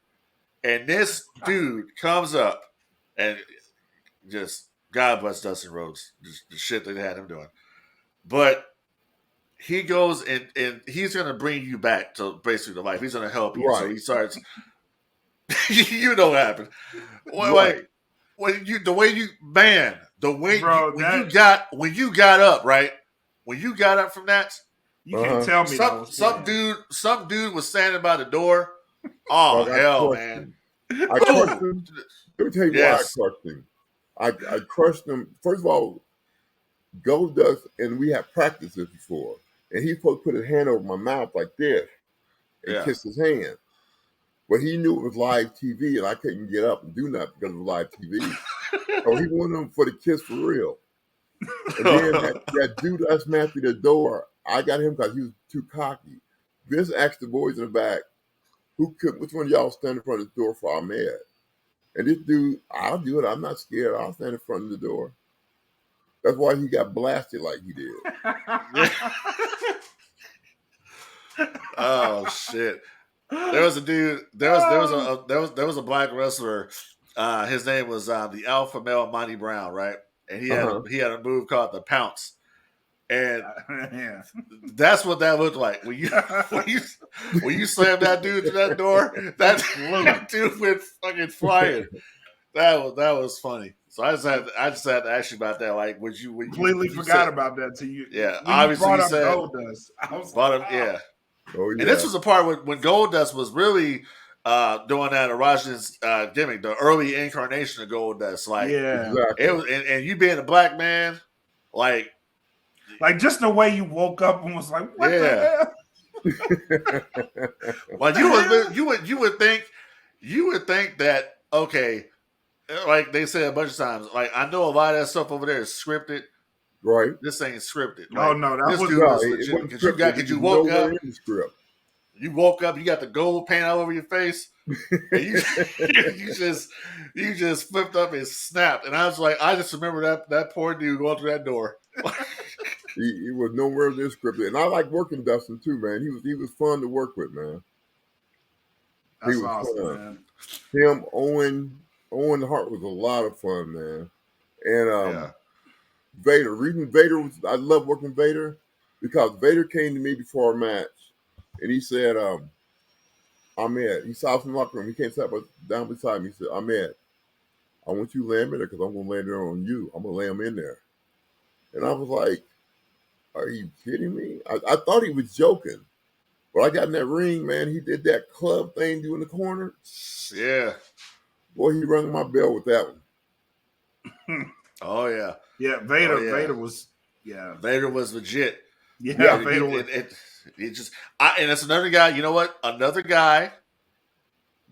and this dude comes up and just God bless Dustin Rhodes, just the shit they had him doing, but. He goes and he's going to bring you back to basically the life. He's going to help you. Right. So he starts. You know what happened? Like when you got up, right? When you got up from that, you can't tell me some dude was standing by the door. Oh hell, man! I crushed him. Let me tell you why I crushed him. I crushed him. First of all, Goldust, and we had practiced this before. And he supposed to put his hand over my mouth like this and kiss his hand. But he knew it was live TV and I couldn't get up and do nothing because it was live TV. So he wanted him for the kiss for real. And then that dude I smashed through the door, I got him because he was too cocky. Vince asked the boys in the back, which one of y'all stand in front of the door for Ahmed? And this dude, I'll do it. I'm not scared. I'll stand in front of the door. That's why he got blasted like he did. Oh shit! There was a dude. There was a black wrestler. His name was the Alpha Male Monty Brown, right? And he had a move called the Pounce, and that's what that looked like when you slammed that dude to that door. That dude went fucking flying. That was funny. So I just had to ask you about that. Like, would you completely forgot about that to you? Yeah, when obviously you you said Goldust. I was yeah. Oh, yeah. And this was the part when Goldust was really doing that Arajian's gimmick, the early incarnation of Goldust. Like, exactly. It was, and you being a black man, like just the way you woke up and was like, what the hell? Well, you would think that, okay. Like they said a bunch of times, like I know a lot of that stuff over there is scripted. Right. This ain't scripted. Oh like, that was legit. Because you woke up. You woke up. You got the gold paint all over your face. And you just flipped up and snapped. And I was like, I just remember that poor dude going through that door. he was nowhere near scripted, and I like working Dustin too, man. He was fun to work with, man. That's awesome, man. Him, Owen Hart was a lot of fun, man. And Vader. Reading Vader I love working Vader because Vader came to me before our match and he said, Ahmed, he saw us in the locker room. He came down beside me. He said, Ahmed, I want you to land in there because I'm going to land there on you. I'm going to lay him in there. And I was like, are you kidding me? I thought he was joking. But I got in that ring, man. He did that club thing doing the corner. Yeah. Boy, he rung my bell with that one. Oh yeah, yeah. Vader was legit. Yeah, Vader was. And that's another guy. You know what? Another guy.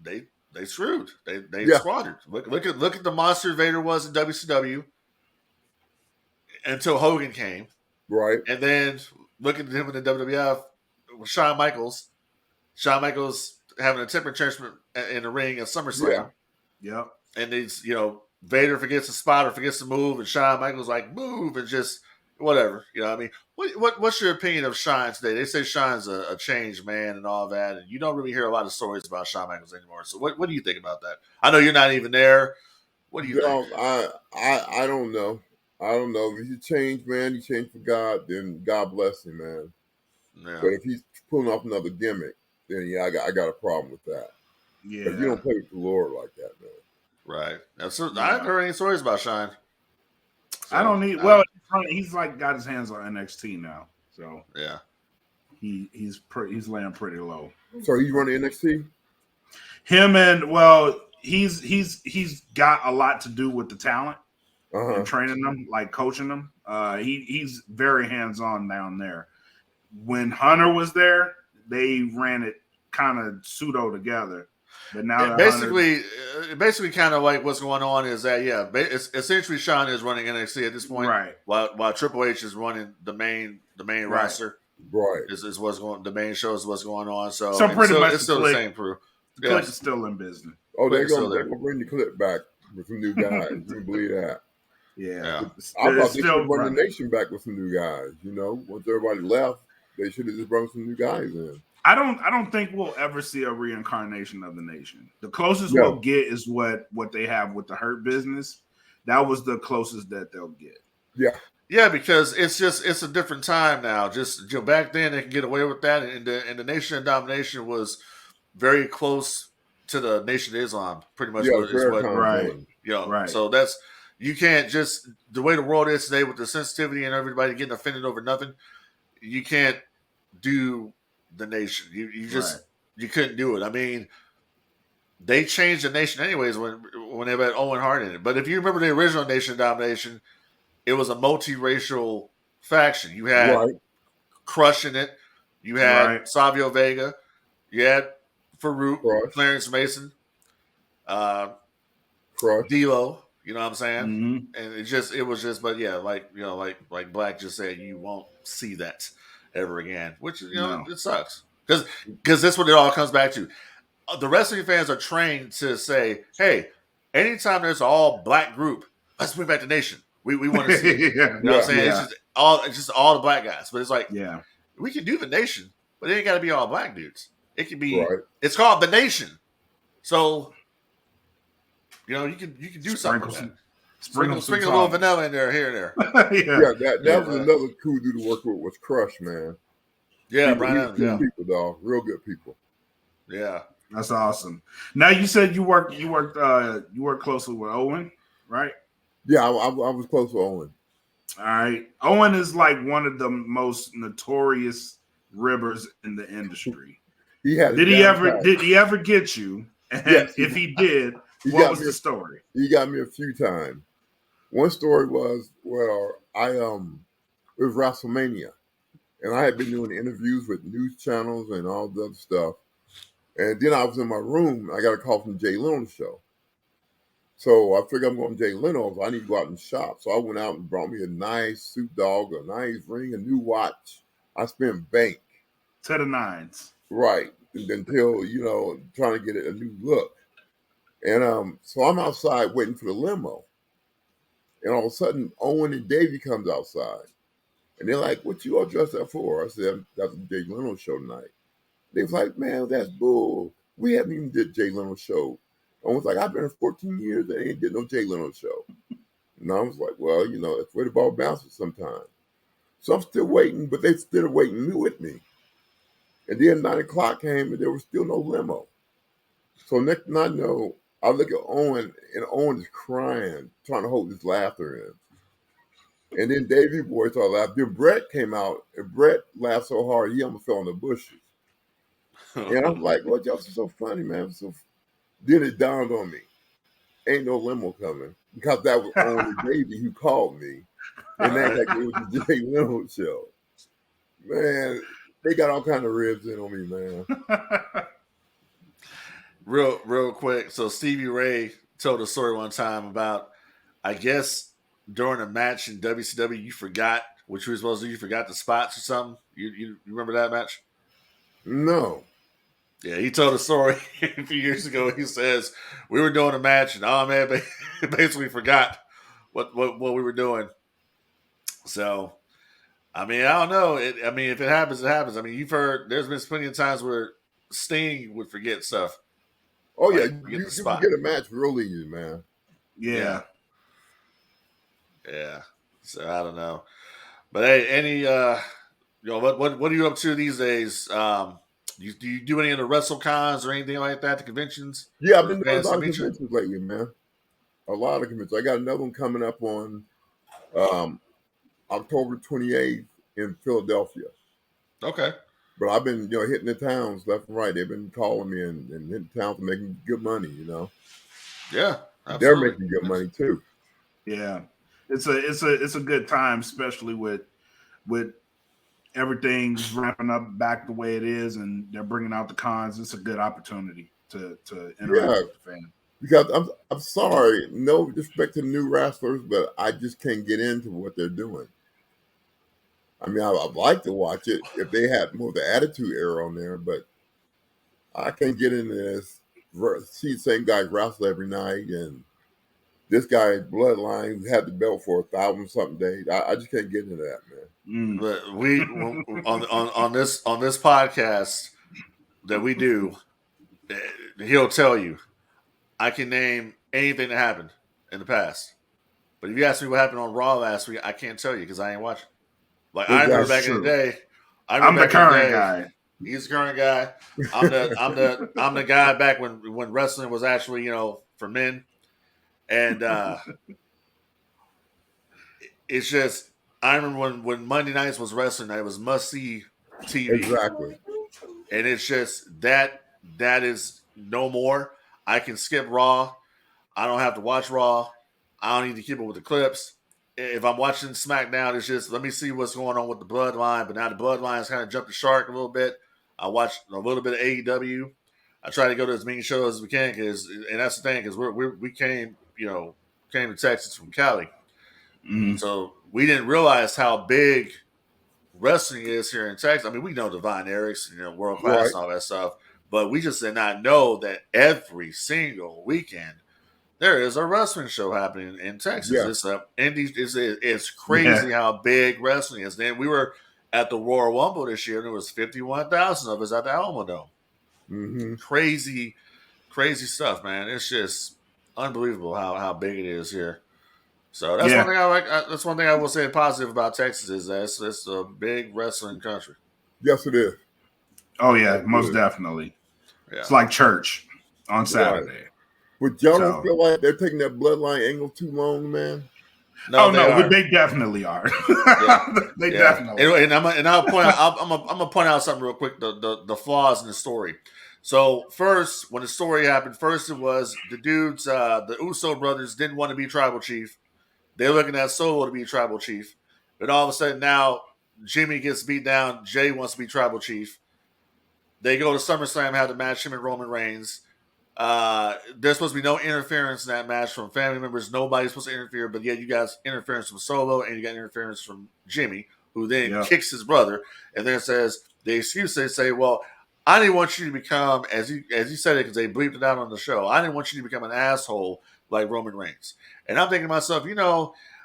They screwed. They squandered. Look at the monster Vader was in WCW until Hogan came. Right. And then look at him in the WWF with Shawn Michaels. Shawn Michaels having a temper tantrum in the ring at SummerSlam. Yeah. And it's, Vader forgets the spot or forgets to move, and Shawn Michaels like move and just whatever. You know what I mean? What's your opinion of Shawn today? They say Shawn's a changed man and all that, and you don't really hear a lot of stories about Shawn Michaels anymore. So what do you think about that? I know you're not even there, What do you think? I don't know. I don't know. If he changed, man, he changed for God, then God bless him, man. Yeah. But if he's pulling off another gimmick, then yeah, I got a problem with that. Because you Yeah. don't play with the Lord like that, man. Right. I haven't heard any stories about Shine. So, I don't need. Well, he's like got his hands on NXT now, so yeah, he's laying pretty low. So he's running NXT. Him and he's got a lot to do with the talent and training them, like coaching them. He's very hands on down there. When Hunter was there, they ran it kind of pseudo together. But now basically kind of like what's going on is that it's essentially Sean is running NXT at this point, right? While Triple H is running the main roster, right? Is what's going, the main show is what's going on. So pretty much it's still the same crew. The Click is still in business. Oh, they're gonna bring the Click back with some new guys. You can believe that. Yeah. I thought they should run the Nation back with some new guys. You know, once everybody left, they should have just brought some new guys in. I don't think we'll ever see a reincarnation of the Nation. The closest we'll get is what they have with the Hurt Business. That was the closest that they'll get. Yeah, because it's a different time now. Just back then they could get away with that, and the Nation of Domination was very close to the Nation of Islam, pretty much. Right. Right. So that's, you can't just, the way the world is today with the sensitivity and everybody getting offended over nothing, you can't do the Nation. You just you couldn't do it. I mean, they changed the Nation anyways when they had Owen Hart in it. But if you remember the original Nation of Domination, it was a multiracial faction. You had Crush in it. You had Savio Vega. You had Farouk, Clarence Mason, D'Lo. You know what I'm saying? Mm-hmm. And but yeah, like Black just said, you won't see that ever again, which it sucks because that's what it all comes back to. The wrestling fans are trained to say, "Hey, anytime there's an all black group, let's bring back the Nation. We want to see it." You know what I'm saying? It's just all the black guys, but it's like, we can do the Nation, but it ain't got to be all black dudes. It can be. It's called the Nation, so you can do something with that. Sprinkle a little vanilla in there, here and there. That was another cool dude to work with was Crush, man. Yeah, Brian Adams, people, dog, real good people. Yeah, that's awesome. Now you said you work closely with Owen, right? Yeah, I was close with Owen. All right, Owen is like one of the most notorious ribbers in the industry. Did he ever get you? And yes, if he did, what was the story? He got me a few times. One story was it was WrestleMania, and I had been doing interviews with news channels and all the other stuff. And then I was in my room. I got a call from Jay Leno's show. So I figured I'm going to Jay Leno's. I need to go out and shop. So I went out and brought me a nice suit dog, a nice ring, a new watch. I spent bank. To the nines. Right. Until, trying to get a new look. And so I'm outside waiting for the limo. And all of a sudden, Owen and Davey comes outside. And they're like, "What you all dressed up for?" I said, "That's the Jay Leno show tonight." They was like, "Man, that's bull. We haven't even did Jay Leno show." I was like, "I've been here 14 years. They ain't did no Jay Leno show." And I was like, "Well, it's where the ball bounces sometimes." So I'm still waiting, but they still waiting with me. And then 9 o'clock came and there was still no limo. So next thing I know, I look at Owen and Owen is crying, trying to hold his laughter in. And then Davey Boy started laughing. Then Brett came out and Brett laughed so hard he almost fell in the bushes. And I'm like, "Well, y'all are so funny, man." Then it dawned on me, ain't no limo coming, because that was only Davey who called me, and that like it was the Jay Leno show. Man, they got all kind of ribs in on me, man. Real quick. So Stevie Ray told a story one time about, I guess during a match in WCW, you forgot what you were supposed to do. You forgot the spots or something. You remember that match? No. Yeah, he told a story a few years ago. He says, we were doing a match and man basically forgot what we were doing. So, I mean, I don't know. If it happens, it happens. I mean, you've heard there's been plenty of times where Sting would forget stuff. Oh, yeah. You can get a match real easy, man. Yeah. So I don't know, but hey, any what are you up to these days? Do you do any of the WrestleCons or anything like that? The conventions? Yeah, I've Or been doing a fans lot to of meet you? conventions lately, man. A lot of conventions. I got another one coming up on um, October 28th in Philadelphia. Okay. But I've been, hitting the towns left and right. They've been calling me and hitting towns and making good money. Yeah, They're absolutely. making good money too. Yeah. It's a good time, especially with everything's ramping up back the way it is, and they're bringing out the cons. It's a good opportunity to interact Yeah, with the fans. because I'm sorry, no disrespect to new wrestlers, but I just can't get into what they're doing. I mean, I'd like to watch it if they had more of the Attitude Era on there, but I can't get into this. See the same guy wrestle every night, and this guy Bloodline who had the belt for 1,000 something days. I just can't get into that, man. But we on this podcast that we do, he'll tell you I can name anything that happened in the past. But if you ask me what happened on Raw last week, I can't tell you because I ain't watching. Like I remember Exactly. That's back in the true. day. I'm the current guy. He's the current guy. I'm the guy back when wrestling was actually for men, and it's just I remember when Monday nights was wrestling, it was must see TV, Exactly. and it's just that is no more. I can skip Raw. I don't have to watch Raw. I don't need to keep up with the clips. If I'm watching SmackDown, it's just let me see what's going on with the Bloodline. But now the Bloodline's kind of jumped the shark a little bit. I watch a little bit of AEW. I try to go to as many shows as we can, and that's the thing, because we came to Texas from Cali, so we didn't realize how big wrestling is here in Texas. I mean, we know Divine Eric's, world class Right. and all that stuff, but we just did not know that every single weekend there is a wrestling show happening in Texas. Yeah. It's crazy how big wrestling is. Then we were at the Royal Rumble this year, and there was 51,000 of us at the Alamo Dome. Mm-hmm. Crazy stuff, man. It's just unbelievable how big it is here. So that's one thing I like. That's one thing I will say positive about Texas is that it's a big wrestling country. Yes, it is. Oh yeah, That's most good. definitely. Yeah. It's like church on Saturday. But y'all So- don't feel like they're taking that Bloodline angle too long, man? No, they definitely are. They definitely. And I'll point out. I'm gonna point out something real quick. The flaws in the story. So first, when the story happened, first it was the dudes, the Uso brothers didn't want to be tribal chief. They're looking at Solo to be tribal chief. But all of a sudden now Jimmy gets beat down. Jay wants to be tribal chief. They go to SummerSlam, have the match, him and Roman Reigns. There's supposed to be no interference in that match from family members. Nobody's supposed to interfere, but yet you got interference from Solo and you got interference from Jimmy, who then kicks his brother and then says the excuse they say, well, I didn't want you to become, as you said it because they bleeped it out on the show, I didn't want you to become an asshole like Roman Reigns. And I'm thinking to myself,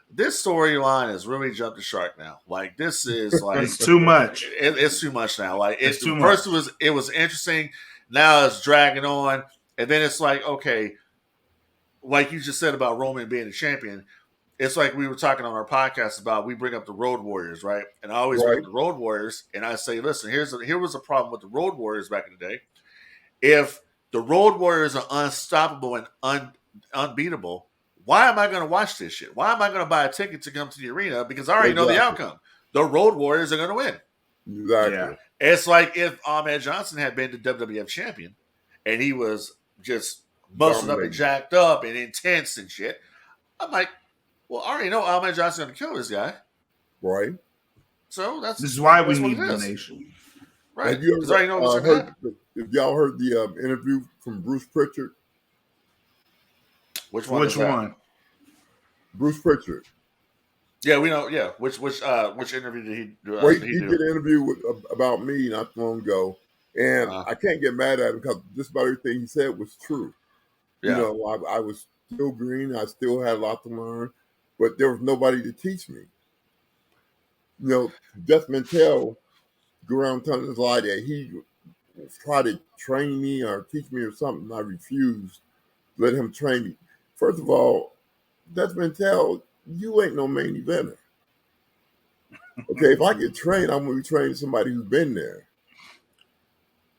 this storyline has really jumped the shark now. Like this is like it's too much. It's too much now. Like it's too first much. it was interesting. Now it's dragging on. And then it's like, okay, like you just said about Roman being a champion, it's like we were talking on our podcast about we bring up the Road Warriors, right? And I always bring up the Road Warriors, and I say, listen, here was a problem with the Road Warriors back in the day. If the Road Warriors are unstoppable and unbeatable, why am I going to watch this shit? Why am I going to buy a ticket to come to the arena? Because I already know the outcome. The Road Warriors are going to win. Exactly. Yeah. It's like if Ahmed Johnson had been the WWF champion and he was just busted up and jacked up and intense and shit. I'm like, well, I already know Ahmed Johnson's going to kill this guy. Right. So this is why we need the nation. Right. Have you ever if y'all heard the interview from Bruce Pritchard? Which one? Bruce Pritchard. Yeah, we know. Yeah, which interview did he do? He did an interview about me not too long ago, and I can't get mad at him because just about everything he said was true. Yeah. I was still green. I still had a lot to learn, but there was nobody to teach me. Death Mantell go around telling his lie that he tried to train me or teach me or something. I refused to let him train me. First of all, Dutch Mantel, you ain't no main eventer. Okay, if I get trained, I'm gonna be training somebody who's been there.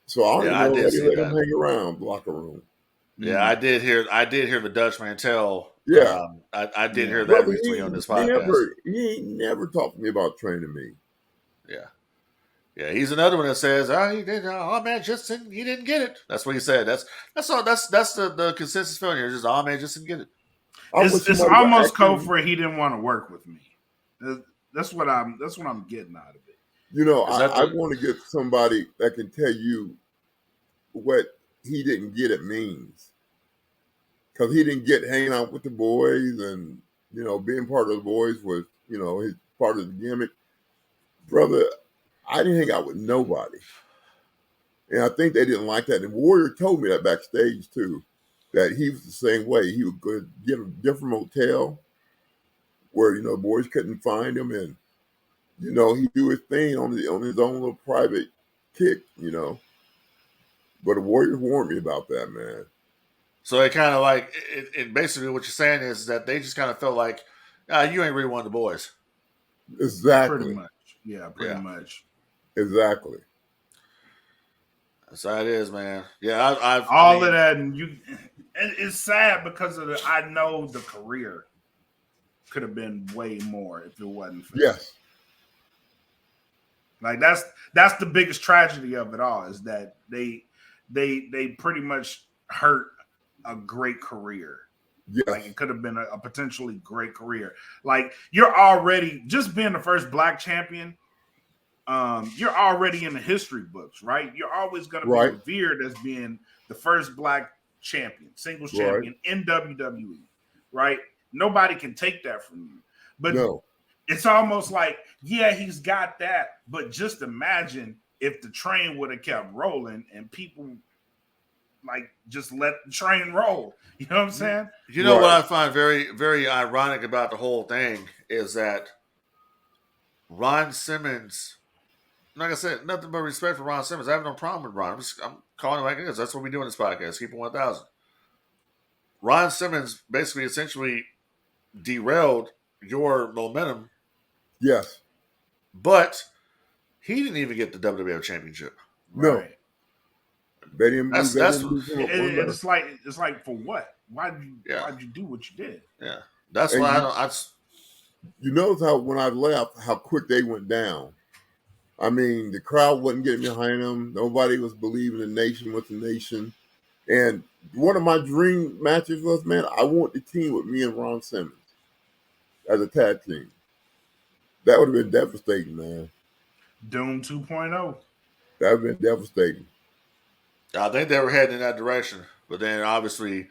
So I don't Yeah, even I know did that he see let him that. hang around the locker room. Yeah, I did hear the Dutch Mantel. Yeah, I did hear that brother, recently on this podcast. he ain't never talked to me about training me. Yeah. Yeah, he's another one that says, "Oh, he did. Oh man, just he didn't get it." That's what he said. That's all. That's the consensus feeling here. Just oh man, just didn't get it. I wish It's somebody would almost code actually, for he didn't want to work with me. That's what I'm getting out of it. you know, Is that I the? want to get somebody that can tell you what he didn't get it means. Because he didn't get hanging out with the boys and, you know, being part of the boys was, you know, his part of the gimmick. Brother, I didn't hang out with nobody. And I think they didn't like that. And Warrior told me that backstage too, that he was the same way. He would go get a different motel where, you know, boys couldn't find him, and, you know, he'd do his thing on his own little private kick, you know. But the Warriors warned me about that, man. So it kind of like it basically what you're saying is that they just kind of felt like, you ain't really one of the boys. Pretty Exactly. much. Yeah, pretty Yeah, much. Exactly. that's how it is, man. Yeah, I All of mean, that, and it's sad because of I know the career could have been way more if it wasn't for that. Yes. Like that's the biggest tragedy of it all is that they pretty much hurt a great career. Yes. Like it could have been a potentially great career. Like you're already just being the first black champion. You're already in the history books, right? You're always going to be Right. revered as being the first black champion, singles Right. champion in WWE, right? Nobody can take that from you. But No. it's almost like, yeah, he's got that. But just imagine if the train would have kept rolling and people like just let the train roll. You know what I'm saying? you know Right. what I find very very ironic about the whole thing is that Ron Simmons. Like I said, nothing but respect for Ron Simmons. I have no problem with Ron. I'm calling him like it is. That's what we do in this podcast. Keep it 1,000. Ron Simmons basically essentially derailed your momentum, Yes. but he didn't even get the WWF championship. No. Right. They didn't That's lose him It's like for what? Why'd you do what you did? Yeah. That's And why I don't. you notice how when I left, how quick they went down. I mean, the crowd wasn't getting behind them. Nobody was believing the nation was the nation. And one of my dream matches was, man, I want the team with me and Ron Simmons as a tag team. That would have been devastating, man. Doom 2.0. That would have been devastating. I think they were heading in that direction, but then obviously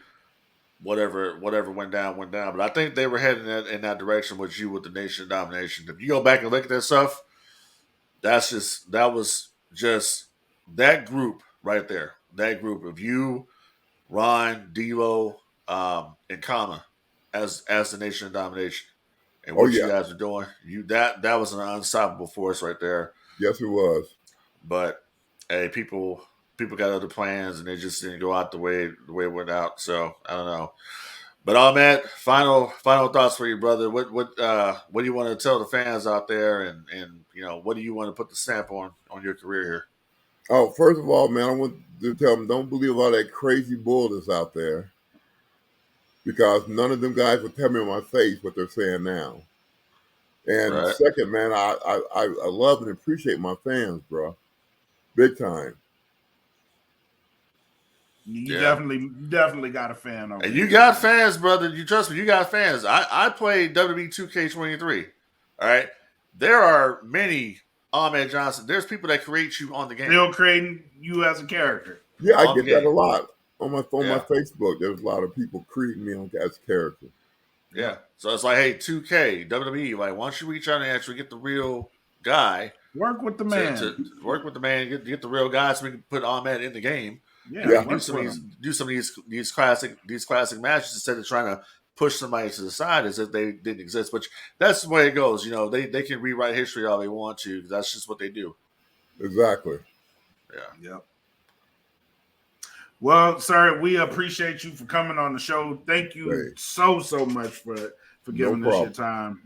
whatever went down went down. But I think they were heading in that direction with you with the Nation Domination. If you go back and look at that stuff, that was just that group right there. That group of you, Ron, D'Lo, and Kama as the Nation of Domination, and Oh what you yeah. guys are doing. That was an unstoppable force right there. Yes, it was. But hey, people got other plans, and they just didn't go out the way it went out. So I don't know. But Ahmed, final thoughts for you, brother. What do you want to tell the fans out there, and you know, what do you want to put the stamp on your career here? Oh, first of all, man, I want to tell them don't believe all that crazy bull that's out there, because none of them guys will tell me in my face what they're saying now. And Right. second, man, I love and appreciate my fans, bro, big time. You Yeah. definitely got a fan over And here. you got fans, brother. You trust me. You got fans. I played WWE 2K23. All right. There are many Ahmed Johnson. There's people that create you on the game. Still creating you as a character. Yeah, I On the get that game. a lot on my Yeah. Facebook. There's a lot of people creating me on as a character. Yeah. So it's like, hey, 2K, WWE, like, why don't you reach out and actually get the real guy? Work with the man. To work with the man, get the real guy so we can put Ahmed in the game. Yeah, Yeah. Do some of these classic matches instead of trying to push somebody to the side as if they didn't exist. But that's the way it goes. You know, they can rewrite history all they want to. That's just what they do. Exactly. Yeah. Yep. Well, sir, we appreciate you for coming on the show. Thank you so much for giving us your time.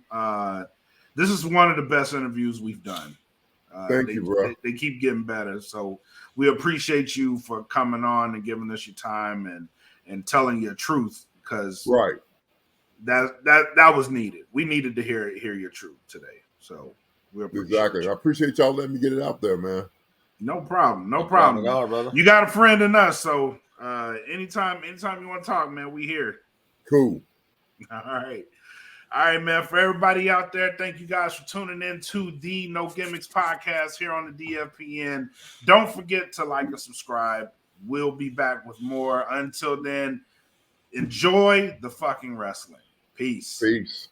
This is one of the best interviews we've done. Thank you, bro. They keep getting better. So we appreciate you for coming on and giving us your time and telling your truth, because that was needed. We needed to hear your truth today. So we appreciate I appreciate y'all letting me get it out there, man. No problem. No problem. All, brother. You got a friend in us, so anytime you want to talk, man, we here. Cool. All right. All right, man. For everybody out there, thank you guys for tuning in to the No Gimmicks podcast here on the DFPN. Don't forget to like and subscribe. We'll be back with more. Until then, enjoy the fucking wrestling. Peace. Peace.